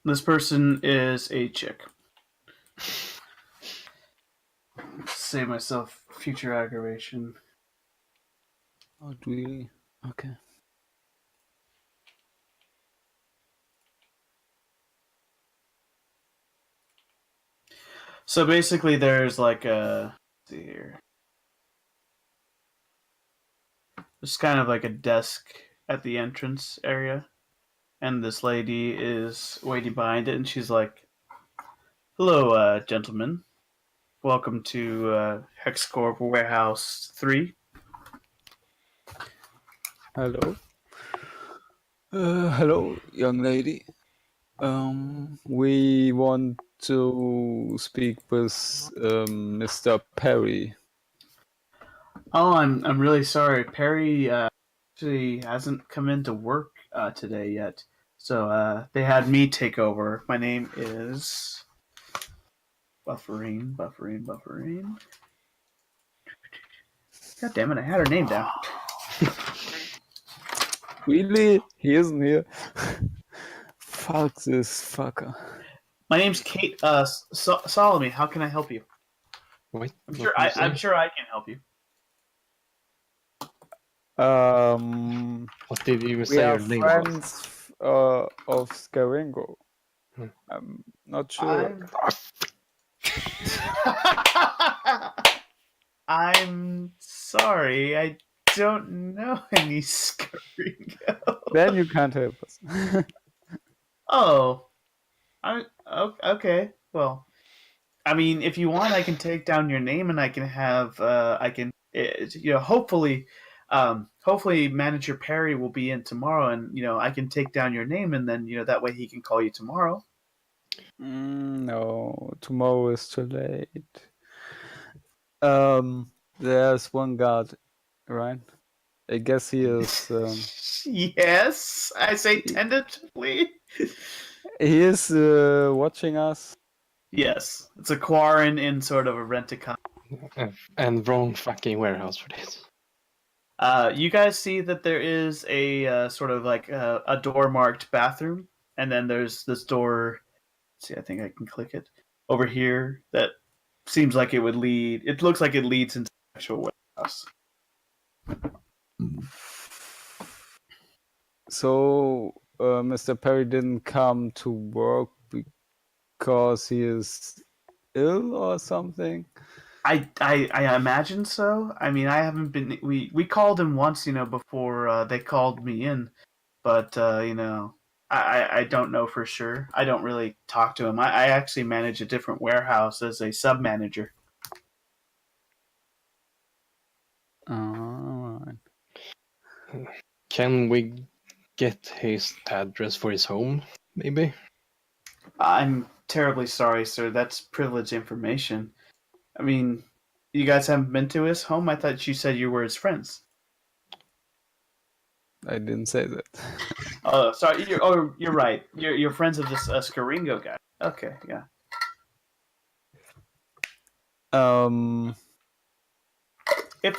This person is a chick. Save myself future aggravation. Oh, really? Okay. So basically, there's like a. Let's see here. There's kind of like a desk at the entrance area, and this lady is waiting behind it, and she's like, "Hello, gentlemen. Welcome to HexCorp Warehouse 3. Hello. Hello, young lady. We want to speak with Mr. Perry. Oh, I'm really sorry. Perry actually hasn't come into work today yet, so they had me take over. My name is Buffering. God damn it! I had her name down. Really? He isn't here. Fuck this fucker. My name's Kate. Solomon. How can I help you? Wait, I'm what sure. did you I'm say? sure I can help you. What did you We say are your name was? friends of Scarringo. Hmm. I'm not sure. I'm sorry. I don't know any Scarringo. Then you can't help us. Oh, okay. Well, I mean, if you want, I can take down your name and I can have hopefully, hopefully Manager Perry will be in tomorrow, and I can take down your name, and then that way he can call you tomorrow. No, tomorrow is too late. There's one guard, right? I guess he is. Yes, I say tentatively. He is watching us. Yes, it's a Quarren in sort of a rent-a-car. And wrong fucking warehouse for this. You guys see that there is a sort of like a door marked bathroom, and then there's this door. See, I think I can click it over here. That seems like it would lead. It looks like it leads into the actual warehouse. So, Mr. Perry didn't come to work because he is ill or something. I imagine so. I mean, I haven't been. We called him once, before they called me in, but I don't know for sure. I don't really talk to him. I actually manage a different warehouse as a sub manager. Alright. Can we get his address for his home, maybe? I'm terribly sorry, sir. That's privileged information. I mean, you guys haven't been to his home? I thought you said you were his friends. I didn't say that. Oh, sorry. You're right. You're friends of this Scarringo guy. Okay, yeah. If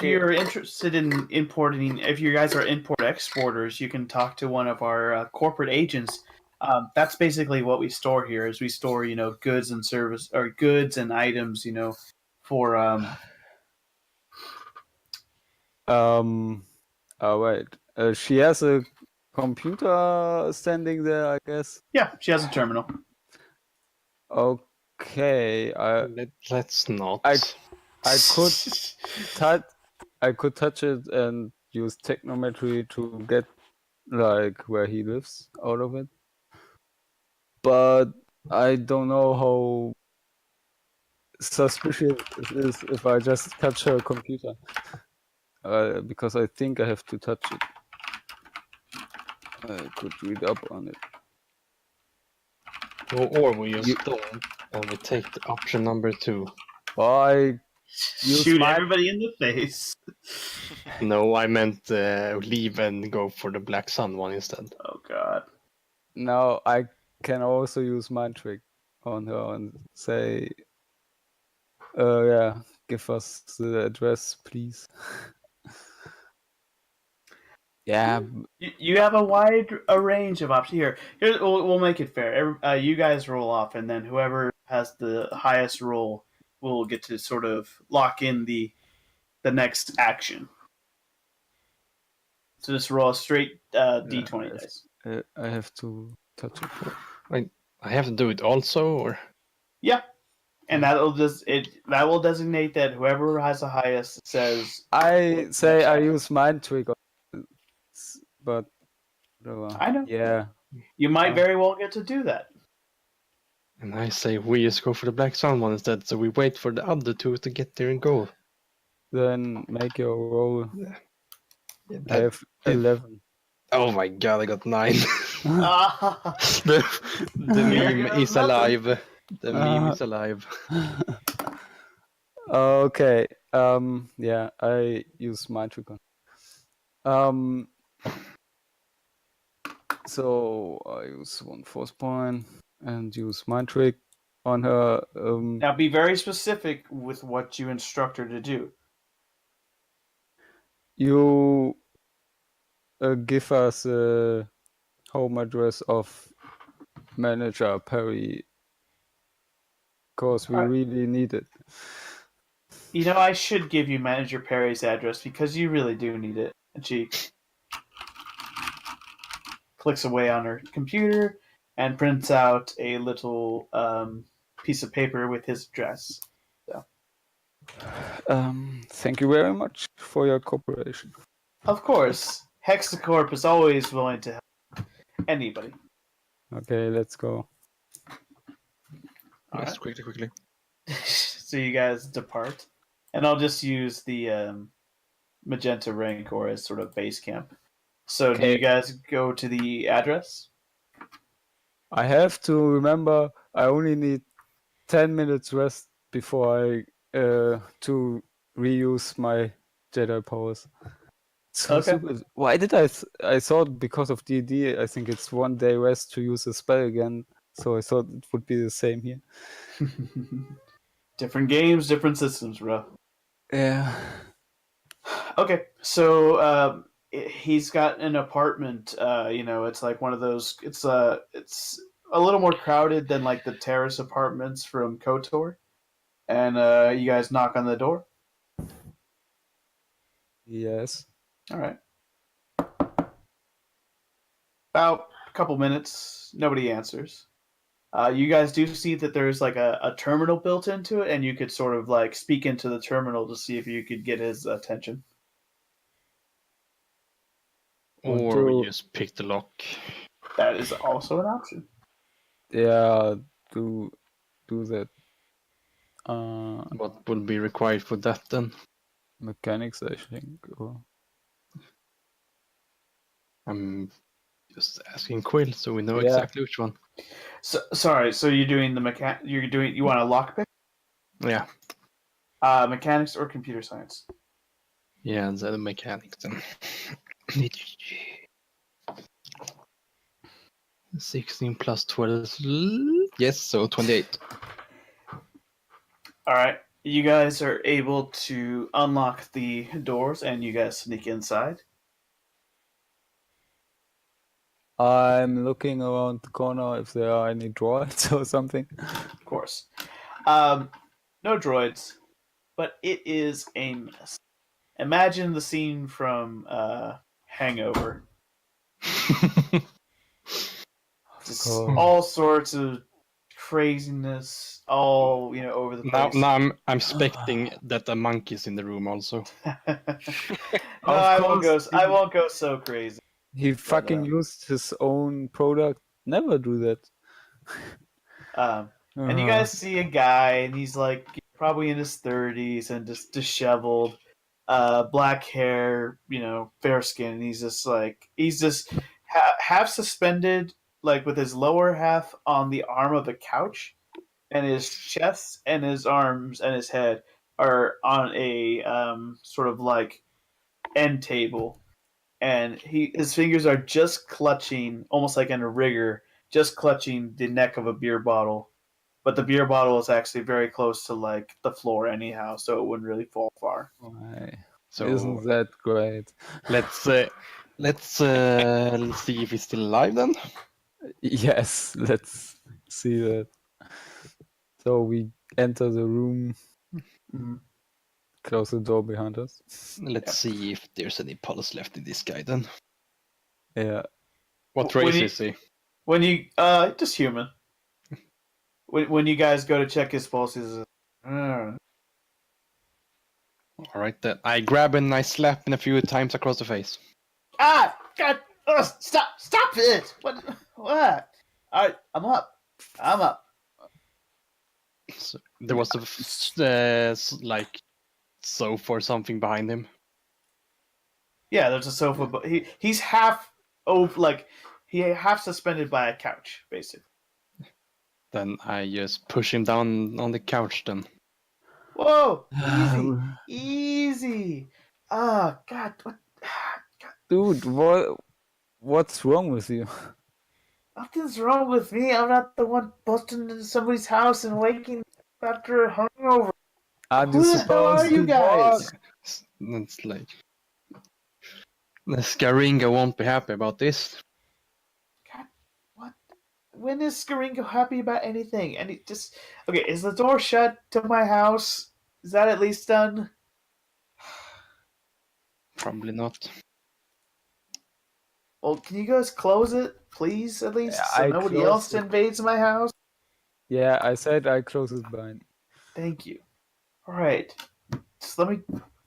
you're interested in importing, if you guys are import exporters, you can talk to one of our corporate agents. That's basically what we store here. Is we store goods and service or goods and items for Wait. She has a computer standing there, I guess. yeah, she has a terminal. Okay. Let's not. I could touch it and use technometry to get like where he lives out of it. But I don't know how suspicious it is if I just touch her computer. Because I think I have to touch it. I could read up on it. Or we just don't, and we take the option number 2. I shoot everybody in the face. No, I meant leave and go for the Black Sun one instead. Oh God. Now I can also use Mind Trick on her and say, yeah, give us the address, please. Yeah. You have a wide range of options here. We'll make it fair. You guys roll off, and then whoever has the highest roll will get to sort of lock in the next action. So just roll a straight D20 dice. I have to touch it. Wait, I have to do it also, or? Yeah, and that will designate that whoever has the highest says. I say I use Mind Trick, but I know. Yeah, you might very well get to do that. And I say we just go for the Black Sun one instead, so we wait for the other 2 to get there and go. Then make your roll. Yeah, I have 11. Oh my god, I got 9. the Here meme goes is nothing. alive. The meme is alive. Okay. Yeah, I use Mind Trick on. So I use 1 force point and use Mind Trick on her. Now be very specific with what you instruct her to do. You give us a home address of Manager Perry, because we Alright. really need it. You know, I should give you Manager Perry's address because you really do need it. And she clicks away on her computer and prints out a little piece of paper with his address. Thank you very much for your cooperation. Of course, Hexacorp is always willing to help anybody. Okay, let's go. All Yes, right. quickly. So you guys depart, and I'll just use the magenta Rancor as sort of base camp. So do Okay. you guys go to the address? I have to remember I only need 10 minutes rest before I to reuse my Jedi powers. So Okay. stupid. Why did I thought because of D&D, I think it's 1 day rest to use a spell again. So I thought it would be the same here. Different games, different systems, bro. Yeah. Okay, so he's got an apartment. It's like one of those. It's a little more crowded than like the terrace apartments from KOTOR. And you guys knock on the door. Yes. All right. About a couple minutes, nobody answers. You guys do see that there's like a terminal built into it, and you could sort of like speak into the terminal to see if you could get his attention. Or we just pick the lock. That is also an option. Yeah, do that. What would be required for that then? Mechanics, I think. Or... I'm just asking Quill so we know Yeah. exactly which one. So, sorry, so you're doing the you want a lockpick? Yeah. Mechanics or computer science? Yeah, the mechanics then. 16 plus 12. Yes, so 28. All right. You guys are able to unlock the doors, and you guys sneak inside. I'm looking around the corner if there are any droids or something. Of course. No droids, but it is a mess. Imagine the scene from Hangover. Just Oh. all sorts of craziness, all over the now, place. now I'm expecting that the monkey's in the room also. No, Of I won't go. course, I won't go so crazy. He fucking used his own product. Never do that. And you guys see a guy, and he's like probably in his 30s and just disheveled, black hair, fair skin. And he's just half suspended, like with his lower half on the arm of a couch, and his chest and his arms and his head are on a sort of like end table, and his fingers are just clutching, almost like in a rigor, just clutching the neck of a beer bottle. But the beer bottle is actually very close to like the floor anyhow, so it wouldn't really fall far. Why? So Isn't that great? let's see if he's still alive then. Yes, let's see that. So we enter the room, Mhm. close the door behind us. Let's see if there's any pulse left in this guy then. Yeah. What When race he- is he? When you just human. When you guys go to check his pulse, he's Alright then. I grab and I slap him a few times across the face. God, stop it! What? All right, I'm up. So there was like sofa or something behind him. Yeah, there's a sofa, but he's half half suspended by a couch, basically. Then I just push him down on the couch then. Whoa, easy. God, what? Dude, what's wrong with you? Nothing's wrong with me. I'm not the one busting into somebody's house and waking up after a hungover. Are Who the hell are you guys? It's like the Scarringo won't be happy about this. God, what? when is Scarringo happy about anything? And it just okay. Is the door shut to my house? Is that at least done? Probably not. Well, can you guys close it, please, at least, Yeah, so I nobody closed else it. invades my house? Yeah, I said I close it behind. Thank you. All right, just let me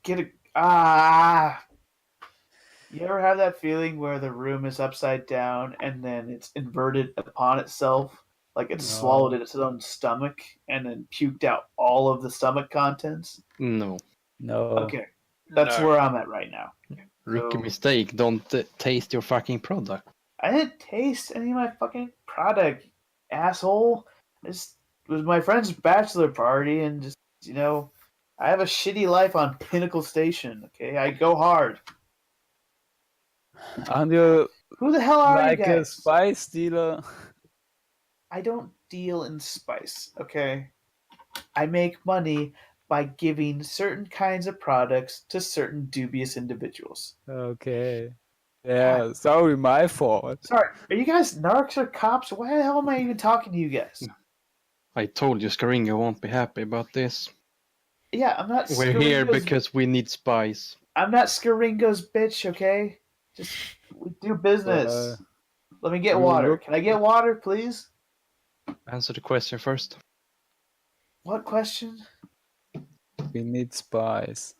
get a ah. You ever have that feeling where the room is upside down and then it's inverted upon itself, like it's swallowed No. in its own stomach and then puked out all of the stomach contents? No. No. Okay, that's No. where I'm at right now. Rookie So- mistake. Don't taste your fucking product. I didn't taste any of my fucking product, asshole. This was my friend's bachelor party, and just I have a shitty life on Pinnacle Station. Okay, I go hard. Aren't you Who the hell are like you a guys? spice dealer? I don't deal in spice. Okay, I make money by giving certain kinds of products to certain dubious individuals. Okay. Yeah, sorry, my fault. Sorry, are you guys narcs or cops? Why the hell am I even talking to you guys? I told you Scarringo won't be happy about this. Yeah, I'm not. We're here Scarringo's- because we need spies. I'm not Scarringo's bitch, okay? Just we do business. Let me get you water. look- Can I get water, please? Answer the question first. What question? We need spice.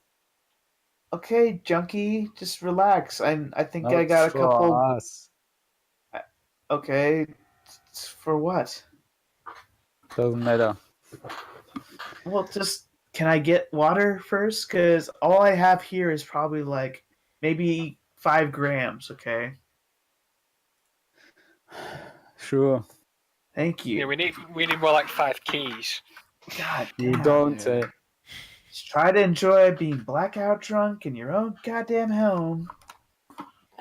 Okay, junkie, just relax. I think I Not got a for couple. us. Okay, for what? Doesn't matter. Well, just can I get water first? Because all I have here is probably like maybe 5 grams. Okay, Sure. thank you. Yeah, we need more like 5 keys. God You damn. don't say. Just try to enjoy being blackout drunk in your own goddamn home.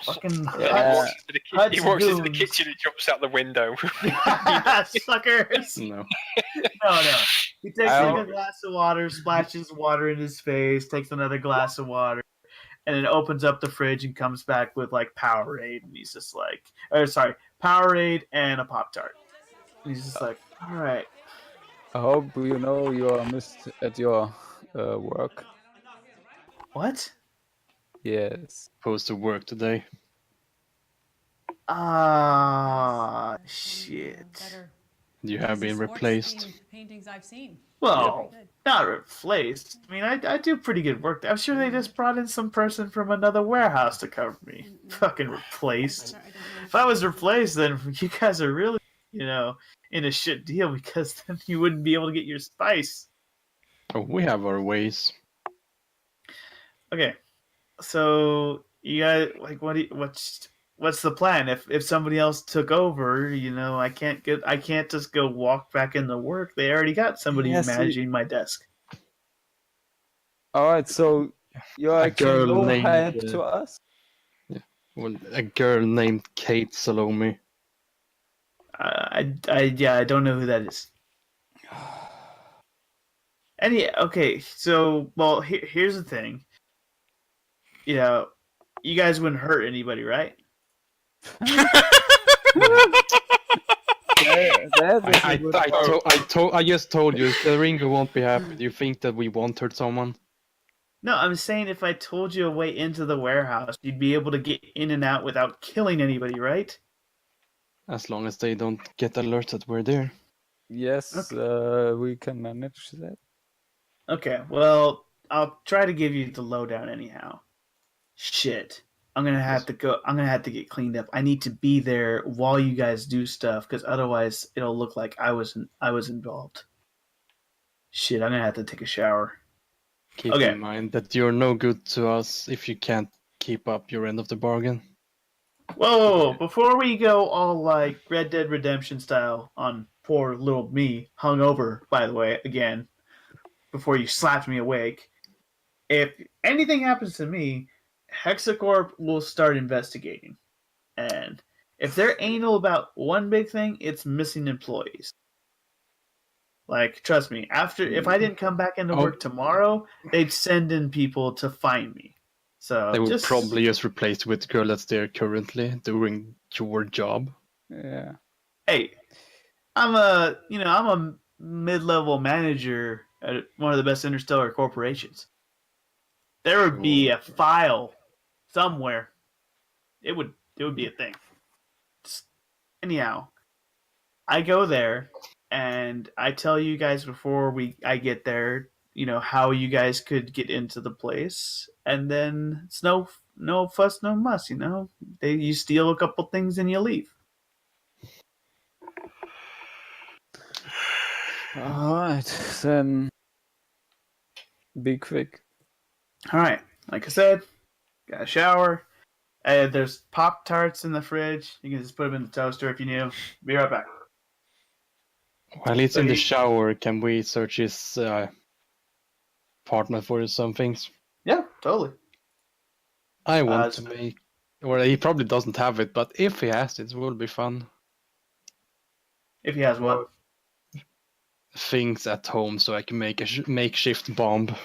Fucking Yeah. Huts He walks into the goons. kitchen and jumps out the window. suckers. No. No. He takes I like don't- a glass of water, splashes water in his face, takes another glass of water, and then opens up the fridge and comes back with like Powerade, and he's just like, Powerade and a Pop Tart. He's just like, all right. I hope you know you are missed at your work. What? Yes. Supposed to work today. Ah, shit. You have been replaced. Paintings I've seen. Well, not replaced. I mean, I do pretty good work. I'm sure they just brought in some person from another warehouse to cover me. Fucking replaced. If I was replaced, then you guys are really, in a shit deal because then you wouldn't be able to get your spice. Oh, we have our ways. Okay, so you guys like what's the plan? If somebody else took over, I can't just go walk back into work. They already got somebody Yes, managing my desk. Alright, so you're A actually girl no named, help to us? Well, a girl named Kate Salome. I don't know who that is. Okay, so here's the thing. You guys wouldn't hurt anybody, right? I just told you, Scarringo won't be happy. Do you think that we won't hurt someone? No, I'm saying if I told you a way into the warehouse, you'd be able to get in and out without killing anybody, right? As long as they don't get alerted we're there. Yes, we can manage that. Okay, well, I'll try to give you the lowdown anyhow. Shit. I'm gonna have to go. I'm gonna have to get cleaned up. I need to be there while you guys do stuff, because otherwise it'll look like I was involved. Shit, I'm gonna have to take a shower. Keep Okay. in mind that you're no good to us if you can't keep up your end of the bargain. Whoa! Before we go all like Red Dead Redemption style on poor little me, hungover, by the way, again, before you slapped me awake, if anything happens to me, Hexacorp will start investigating. And if they're anal about one big thing, it's missing employees. Like, trust me, if I didn't come back into work tomorrow, they'd send in people to find me. So They will probably just replace with the girl that's there currently doing your job. Yeah. Hey, I'm a mid-level manager at one of the best interstellar corporations. There would be a file somewhere. It would be a thing. Anyhow, I go there and I tell you guys before I get there, how you guys could get into the place, and then it's no fuss, no muss. You steal a couple things and you leave. Alright, then be quick. All right, like I said, got a shower. There's Pop-Tarts in the fridge. You can just put them in the toaster if you need. Be right back. While he's So in the he- shower, can we search his apartment for some things? Yeah, totally. I want Uh, to make. Well, he probably doesn't have it, but if he has it, it will be fun. If he has what? Things at home so I can make a makeshift bomb.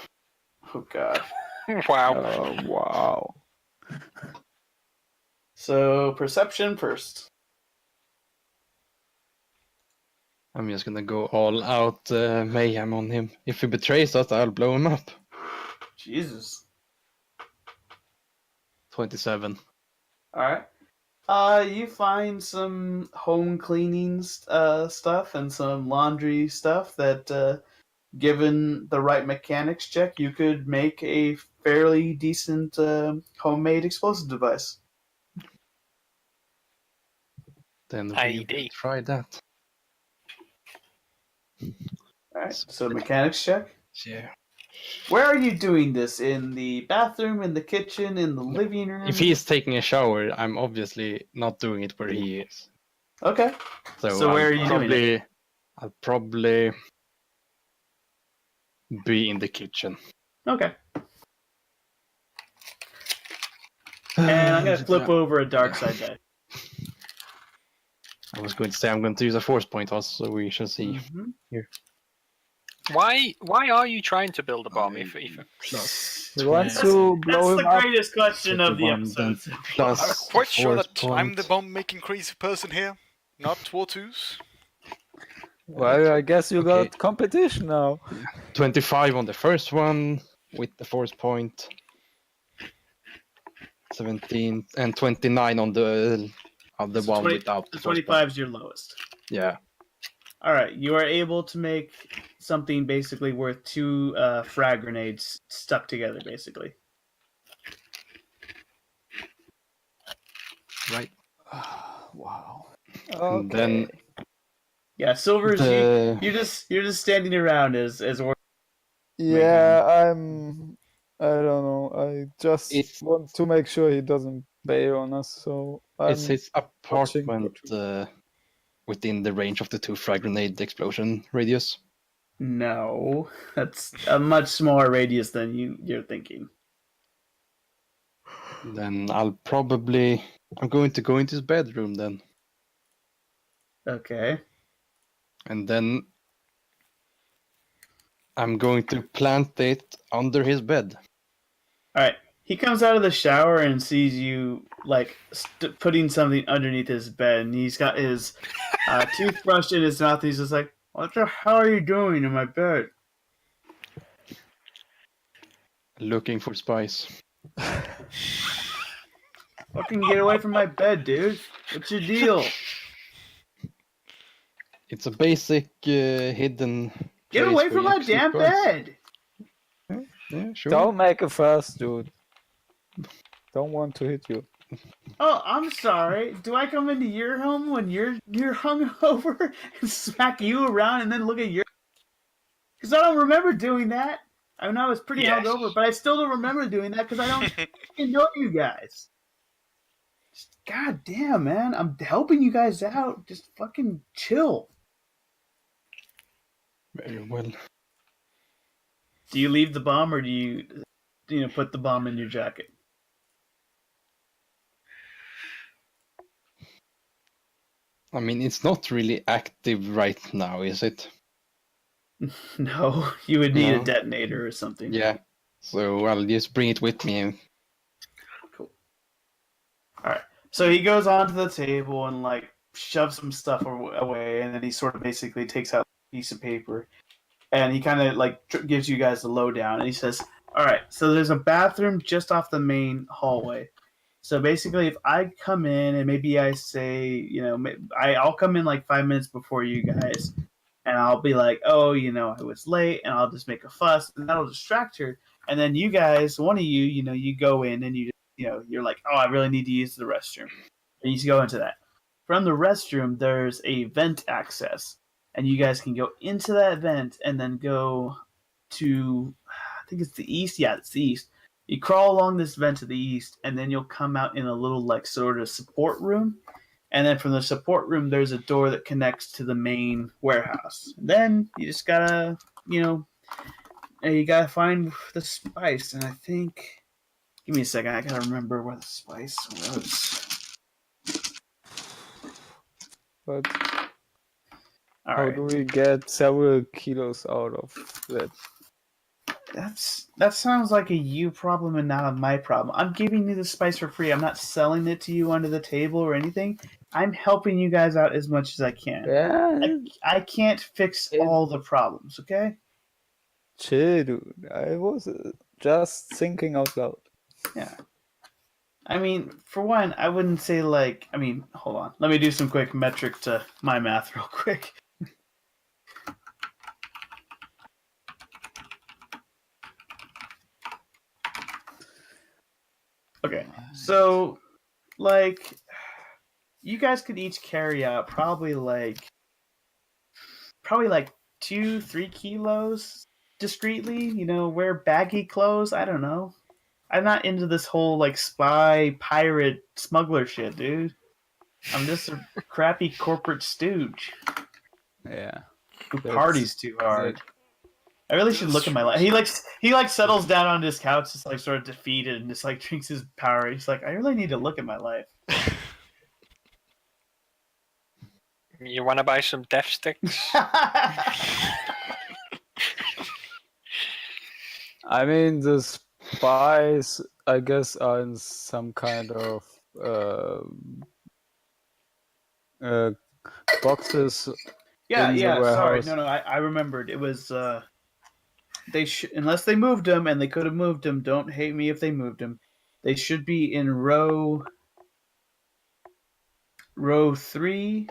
Oh god. Wow. Oh, wow. So perception first. I'm just gonna go all out mayhem on him. If he betrays us, I'll blow him up. Jesus. 27. All right. You find some home cleaning stuff and some laundry stuff that, given the right mechanics check, you could make a fairly decent homemade explosive device. Then we ID. will try that. All right. So mechanics check. Yeah. Where are you doing this? In the bathroom, in the kitchen, in the living room? If he is taking a shower, I'm obviously not doing it where he is. Okay. So where are you doing it? I'll probably be in the kitchen. Okay. And I'm gonna flip over a dark side die. I was going to say I'm going to use a force point also, so we shall see. Mhm. Why are you trying to build a bomb if Plus He wants That's- to That's blow the him up. greatest question of the 21, then episode. I'm plus quite sure force that I'm point. the bomb-making crazy person here, not Twartus. Well, I guess you Okay. got competition now. 25 on the first one with the force point. 17 and 29 on the other So one 20 without The the force 25 is your lowest. point. Yeah. All right, you are able to make something basically worth 2 frag grenades stuck together, basically. Right. Wow. And Okay. then Yeah, Silver's the you're just standing around as Yeah, I don't know. I just It's- want to make sure he doesn't bail on us. So it's I'm his watching apartment within the range of the 2 frag grenade explosion radius. No, that's a much smaller radius than you're thinking. Then I'm going to go into his bedroom then. Okay. And then I'm going to plant it under his bed. All right. He comes out of the shower and sees you like putting something underneath his bed, and he's got his toothbrush in his mouth. He's just like, "What the hell are you doing in my bed?" Looking for spice. Fucking get away from my bed, dude. What's your deal? It's a basic hidden. Get place away where from you my keep damn birds. bed. Yeah, sure. Don't make a fuss, dude. Don't want to hit you. Oh, I'm sorry. Do I come into your home when you're hungover and smack you around and then look at your? Because I don't remember doing that. I mean, I was pretty Yes. hungover, but I still don't remember doing that because I don't fucking know you guys. Just, God damn, man. I'm helping you guys out. Just fucking chill. Very well. Do you leave the bomb or do you put the bomb in your jacket? I mean, it's not really active right now, is it? No, you would need a No. detonator or something. Yeah. So I'll just bring it with me. Cool. All right. So he goes onto the table and like shoves some stuff away, and then he sort of basically takes out a piece of paper, and he kind of like gives you guys the lowdown, and he says, "All right, so there's a bathroom just off the main hallway. So basically, if I come in and maybe I say, I'll come in like 5 minutes before you guys, and I'll be like, oh, I was late, and I'll just make a fuss, and that'll distract her. And then you guys, one of you, you go in and you're like, oh, I really need to use the restroom. And you go into that. From the restroom, there's a vent access, and you guys can go into that vent and then go to, I think it's the east. Yeah, it's the east. You crawl along this vent to the east, and then you'll come out in a little like sort of support room. And then from the support room, there's a door that connects to the main warehouse. And then you just gotta, you gotta find the spice. And I think, give me a second, I gotta remember where the spice was. But All how right. do we get several kilos out of that? That sounds like a you problem and not a my problem. I'm giving you the spice for free. I'm not selling it to you under the table or anything. I'm helping you guys out as much as I can. Yeah, I can't fix all the problems, okay? chill, dude. I was just thinking out loud. Yeah. I mean, for one, I wouldn't say hold on. Let me do some quick metric to my math real quick. Okay, so, you guys could each carry out probably 2-3 kilos discreetly, wear baggy clothes, I don't know. I'm not into this whole, spy, pirate, smuggler shit, dude. I'm just a crappy corporate stooge Yeah. who That's- parties too hard. I really should look at my life. He settles down on his couch, just sort of defeated, and just drinks his power. He's like, I really need to look at my life. You want to buy some death sticks? I mean, the spies, I guess, are in some kind of boxes. Yeah, in the yeah. Sorry, warehouse. no. I remembered. It was unless they moved them, and they could have moved them. Don't hate me if they moved them. They should be in row 3,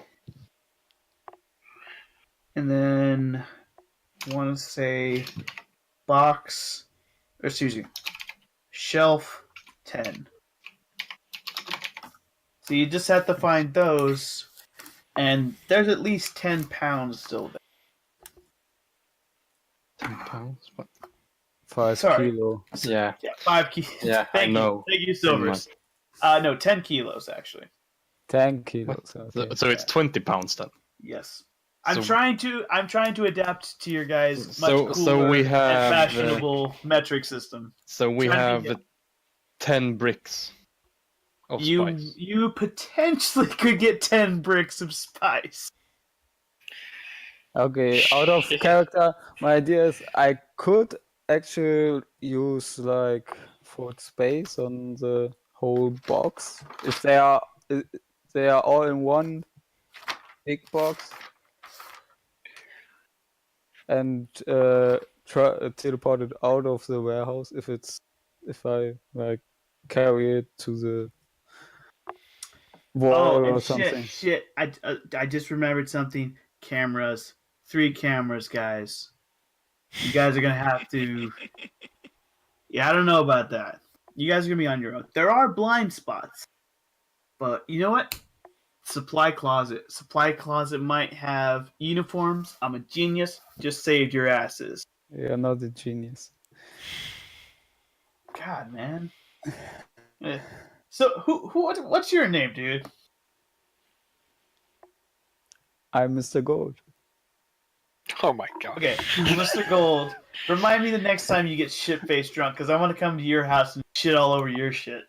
and then I want to say shelf 10. So you just have to find those, and there's at least 10 pounds still there. 10 pounds? What? 5 Sorry. kilo. Yeah. Yeah, 5 kilos. Yeah, I know. Thank you, Silvers. No, 10 kilos actually. 10 kilos. Okay. So it's 20 pounds then. Yes. I'm So- trying to adapt to your guys' much So- cooler so we have, and fashionable metric system. So we Trying to have 10 bricks of spice. You potentially could get 10 bricks of spice. Okay, out of character, my idea is I could actually use food space on the whole box if they are all in one big box, and teleport it out of the warehouse if I carry it to the wall or and something. shit. I just remembered something. Cameras. 3 cameras, guys. You guys are gonna have to. Yeah, I don't know about that. You guys are gonna be on your own. There are blind spots, but you know what? Supply closet. Supply closet might have uniforms. I'm a genius. Just saved your asses. You're not a genius. God, man. So what's your name, dude? I'm Mr. Gold. Oh my god. Okay, Mr. Gold. Remind me the next time you get shit-faced drunk, because I want to come to your house and shit all over your shit.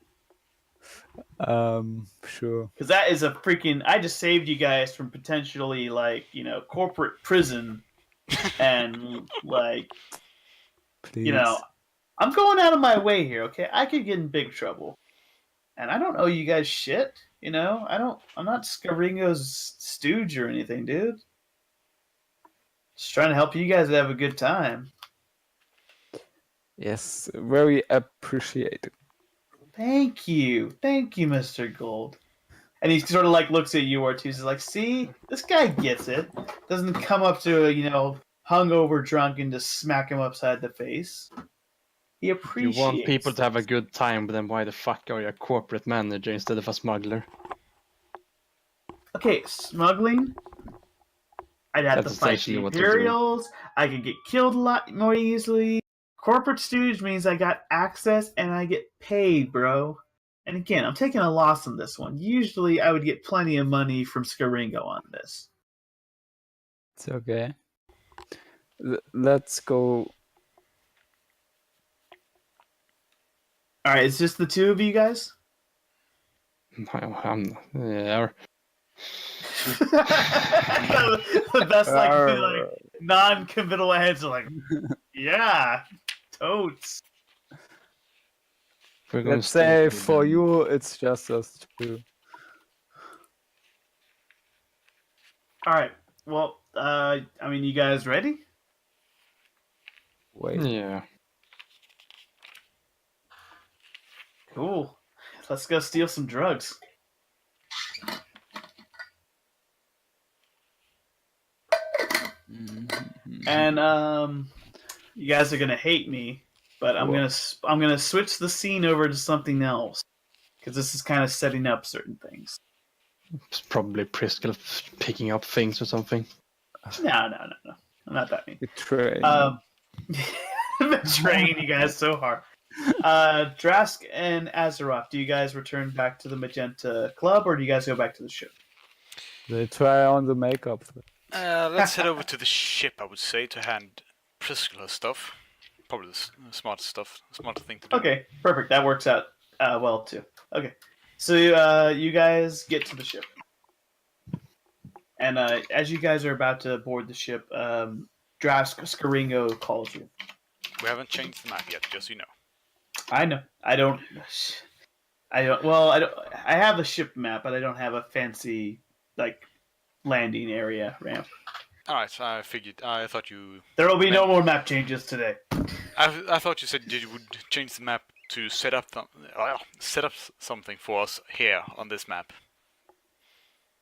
Sure. Because that is a freaking. I just saved you guys from potentially corporate prison, and Please. I'm going out of my way here. Okay, I could get in big trouble. and I don't owe you guys shit. You know, I'm not Scarringo's stooge or anything, dude. Just trying to help you guys have a good time. Yes, very appreciated. Thank you, Mr. Gold. And he sort of like looks at you, Ortiz, is like, see, this guy gets it. Doesn't come up to hungover drunk and just smack him upside the face. He You appreciates. want people to have a things. good time, but then why the fuck are you a corporate manager instead of a smuggler? Okay, smuggling. I'd have That's to fight the essentially what they're doing. Imperials. I could get killed a lot more easily. Corporate stooge means I got access and I get paid, bro. And again, I'm taking a loss on this one. Usually, I would get plenty of money from Scarringo on this. It's okay. Let's go. All right, it's just the two of you guys. Yeah, The best like non-committal heads are like, yeah, totes. we're gonna Let's say stay for with you, it's just us two. All right. Well, I mean, you guys ready? Wait. them. Yeah. Cool. Let's go steal some drugs. And you guys are gonna hate me, but I'm gonna switch the scene over to something else because this is kind of setting up certain things. It's probably Priscilla picking up things or something. No, I'm not that mean. Betray. Betraying you guys so hard. Drask and Azeroth, do you guys return back to the Magenta Club, or do you guys go back to the ship? They try on the makeup. Let's head over to the ship, I would say, to hand Priscilla stuff. Probably the smartest stuff, smarter thing to do. Okay, perfect. That works out well too. Okay, so you guys get to the ship, and as you guys are about to board the ship, Drask Scarringo calls you. We haven't changed the map yet, just so you know. I know. I don't. Well, I have a ship map, but I don't have a fancy landing area ramp. Alright, I thought you... There will be no more map changes today. I thought you said you would change the map to set up something for us here on this map.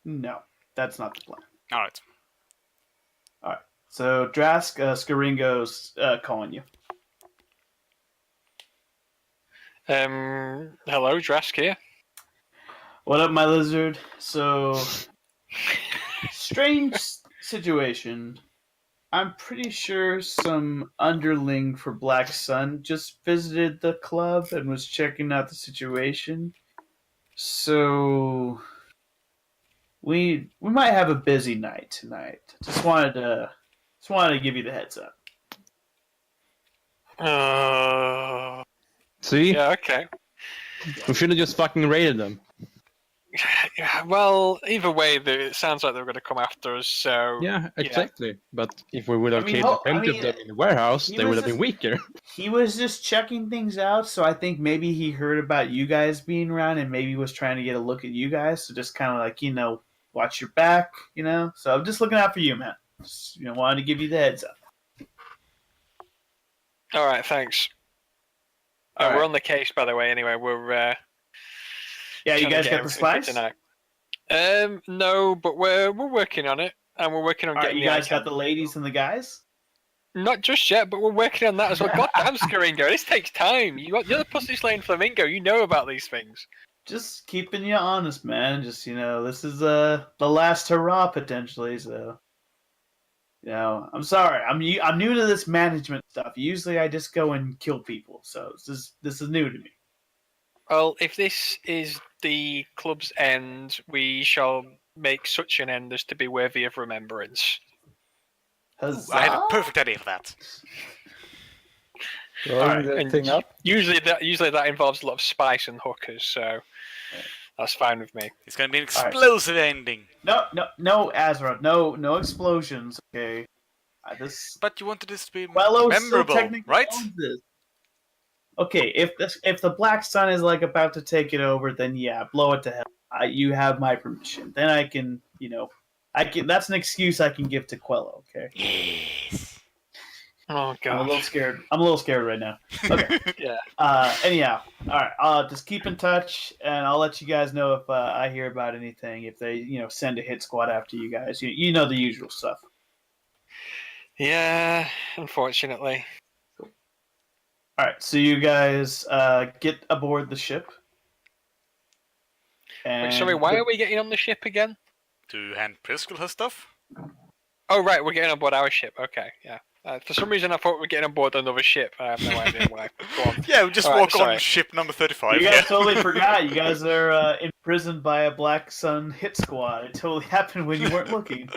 No, that's not the plan. Alright. So Drask Scarringo's calling you. Hello, Drask here. What up, my lizard? So, strange situation. I'm pretty sure some underling for Black Sun just visited the club and was checking out the situation. So, we might have a busy night tonight. Just wanted to give you the heads up. See? Yeah, okay. We should have just fucking raided them. Well, either way, it sounds like they're going to come after us, so... Yeah, exactly. But if we would have killed ho- plenty of them in the warehouse, he they was would have been just- weaker. He was just checking things out, so I think maybe he heard about you guys being around and maybe was trying to get a look at you guys. So just kind of watch your back, So I'm just looking out for you, man. Just, wanted to give you the heads up. All right, thanks. All We're right. on the case, by the way. Anyway, we're Yeah, you trying to guys get got the everything for spice? tonight. No, but we're working on it, and we're working on All right, getting you the guys got icon. the ladies and the guys? Not just yet, but we're working on that as well. God damn, Scarringo, this takes time. You're the pussy slaying flamingo. You know about these things. Just keeping you honest, man. Just, this is the last hurrah, potentially, so... I'm sorry. I'm new to this management stuff. Usually I just go and kill people, so this is new to me. Well, if this is the club's end, we shall make such an end as to be worthy of remembrance. Huzzah! I have a perfect idea for that. Blowing that And thing up. Usually that involves a lot of spice and hookers, so that's fine with me. It's gonna be an All right. explosive ending. No, Azeroth, no explosions. Okay, this But you wanted this to be Wello still memorable, technically right? owns this. okay, if the Black Sun is like about to take it over, then yeah, blow it to hell. You have my permission. Then I can, I can. That's an excuse I can give to Quello. Okay. Yes. Oh I'm a god. little scared. I'm a little scared right now. Okay. Yeah. Anyhow, all right. I'll just keep in touch, and I'll let you guys know if I hear about anything. If they, send a hit squad after you guys, you know the usual stuff. Yeah. Unfortunately. All right. So you guys get aboard the ship. And Wait, sorry, why are we getting on the ship again? To hand Priscilla her stuff? Oh, right, we're getting on board our ship. Okay, yeah. For some reason, I thought we were getting on board another ship. I have no idea why. Go on. Yeah, we just All right, walk sorry. on ship number 35. You guys Yeah. totally forgot. You guys are imprisoned by a Black Sun hit squad. It totally happened when you weren't looking.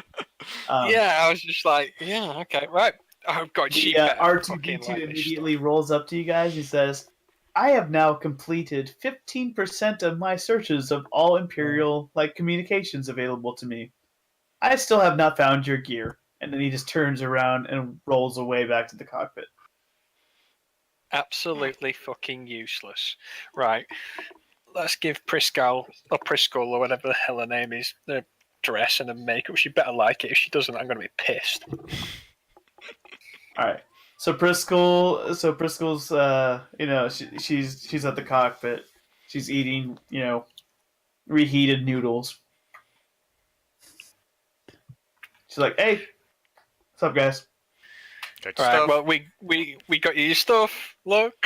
Yeah, I was just like, yeah, okay, right. Oh god, she The better fucking R2D2 like this immediately rolls up to you guys. He says, "I have now completed 15% of my searches of all Imperial communications available to me. I still have not found your gear." And then he just turns around and rolls away back to the cockpit. stuff. Absolutely fucking useless. Right. Let's give Priscilla or whatever the hell her name is, the dress and the makeup. She better like it. If she doesn't, I'm gonna be pissed. All right. So Priscill's, she's at the cockpit. She's eating, reheated noodles. She's like, "Hey, what's up, guys?" Got your Right, stuff. well we got you your stuff. Looky.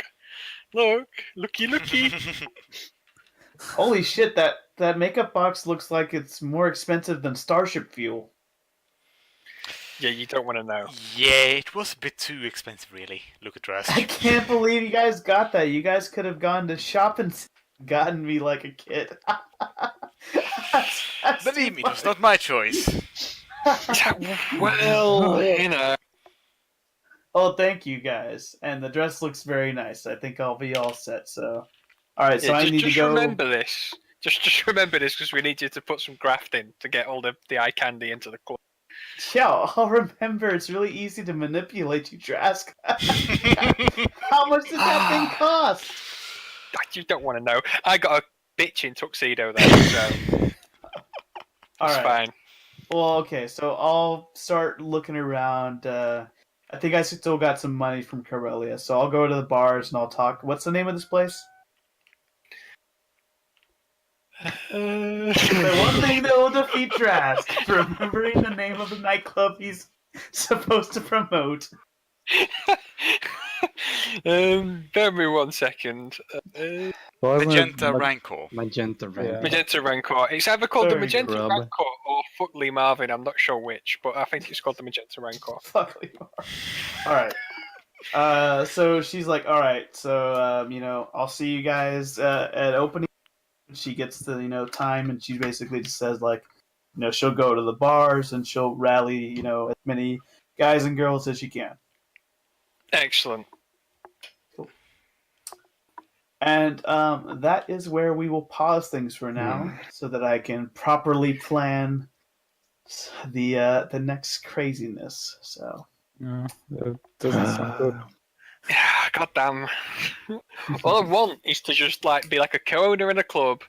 Holy shit! That makeup box looks like it's more expensive than Starship fuel. Yeah, you don't want to know. Yeah, it was a bit too expensive, really. Look at dress. I can't believe you guys got that. You guys could have gone to shopping, gotten me like a kid. That's Believe me, it was funny. not my choice. Well, you know. Oh, thank you guys. And the dress looks very nice. I think I'll be all set. So, all right. So Yeah, I need to just go. remember this. Just remember this because we need you to put some graft in to get all the eye candy into the club. Yeah, I'll remember. It's really easy to manipulate you, Trask. How much did that thing cost? You don't want to know. I got a bitchin' tuxedo there, so All it's right. fine. Well, okay. So I'll start looking around. I think I still got some money from Corellia, so I'll go to the bars and I'll talk. What's the name of this place? The one thing that will defeat Trask is remembering the name of the nightclub he's supposed to promote. Bear with me 1 second. Magenta Rancor. Magenta Red. Yeah. Magenta Rancor. It's either called the Sorry, Magenta Grub. Rancor or Fuck Lee Marvin. I'm not sure which, but I think it's called the Magenta Rancor. Fuck Lemar. Alright. So she's like, alright, so, I'll see you guys at opening. She gets the, time, and she basically just says, she'll go to the bars and she'll rally, as many guys and girls as she can. Excellent. And that is where we will pause things for now, so that I can properly plan the next craziness. So Yeah, that doesn't sound good. Yeah, goddamn. All I want is to just be like a co-owner in a club,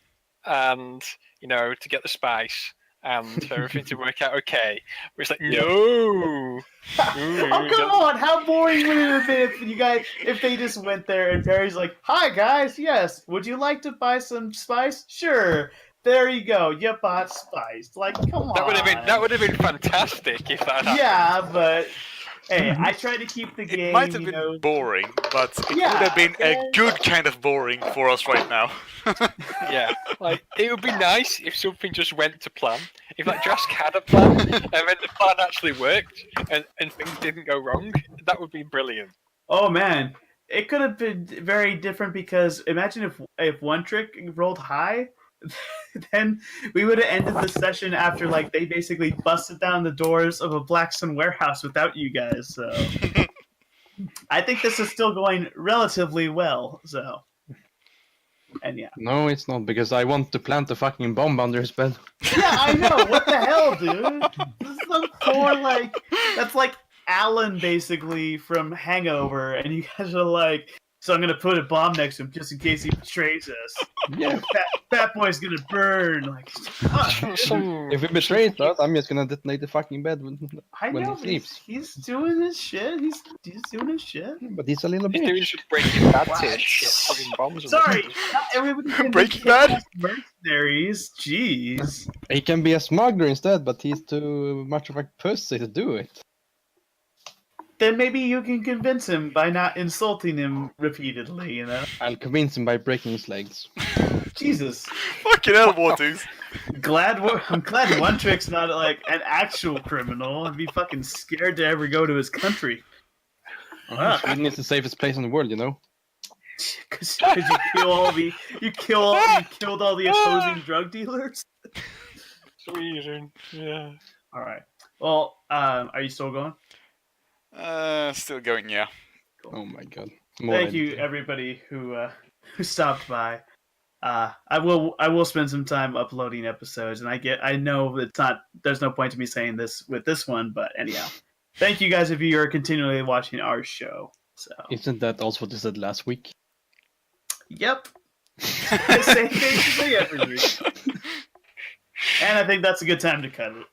and to get the spice and for everything to work out okay. But it's like, no. oh come on! How boring would it have been if they just went there and Perry's like, "Hi guys, yes, would you like to buy some spice? Sure. There you go. You bought spice." Like, come on. That would have been fantastic if that happened. Yeah, but hey, I try to keep the game. It might have been boring, but it Yeah, would have been a okay. good kind of boring for us right now. Yeah, it would be nice if something just went to plan. If Drask had a plan and then the plan actually worked and things didn't go wrong, that would be brilliant. Oh man, it could have been very different because imagine if one trick rolled high, then we would have ended the session after they basically busted down the doors of a Black Sun warehouse without you guys. So I think this is still going relatively well. So. And yeah. No, it's not, because I want to plant a fucking bomb under his bed. Yeah, I know. What the hell, dude? This is some poor, that's like Alan, basically, from Hangover, and you guys are So I'm gonna put a bomb next to him just in case he betrays us. Yeah. Fat Boy's gonna burn. Like, If he betrays us, I'm just gonna detonate the fucking bed I when know, he but sleeps. he's doing his shit. He's doing his shit. But he's a little He's doing bitch. some Breaking Bad What? tier shit, putting bombs. on Sorry, them. not everybody can Breaking be Bad? kick-ass mercenaries. Jeez. He can be a smuggler instead, but he's too much of a pussy to do it. Then maybe you can convince him by not insulting him repeatedly. You know. I'll convince him by breaking his legs. Jesus. Fucking hell, Waters. I'm glad One Trick's not like an actual criminal. I'd be fucking scared to ever go to his country. Sweden is the safest place in the world, you know. Because you killed all the opposing drug dealers. Sweden, yeah. All right. Well, are you still going? Still going, yeah. Oh my god. Thank you, everybody who stopped by. I will spend some time uploading episodes, and I know it's not. There's no point to me saying this with this one, but anyhow, thank you guys if you are continually watching our show. So, Isn't that also what you said last week? yep, the same basically every week, and I think that's a good time to cut it.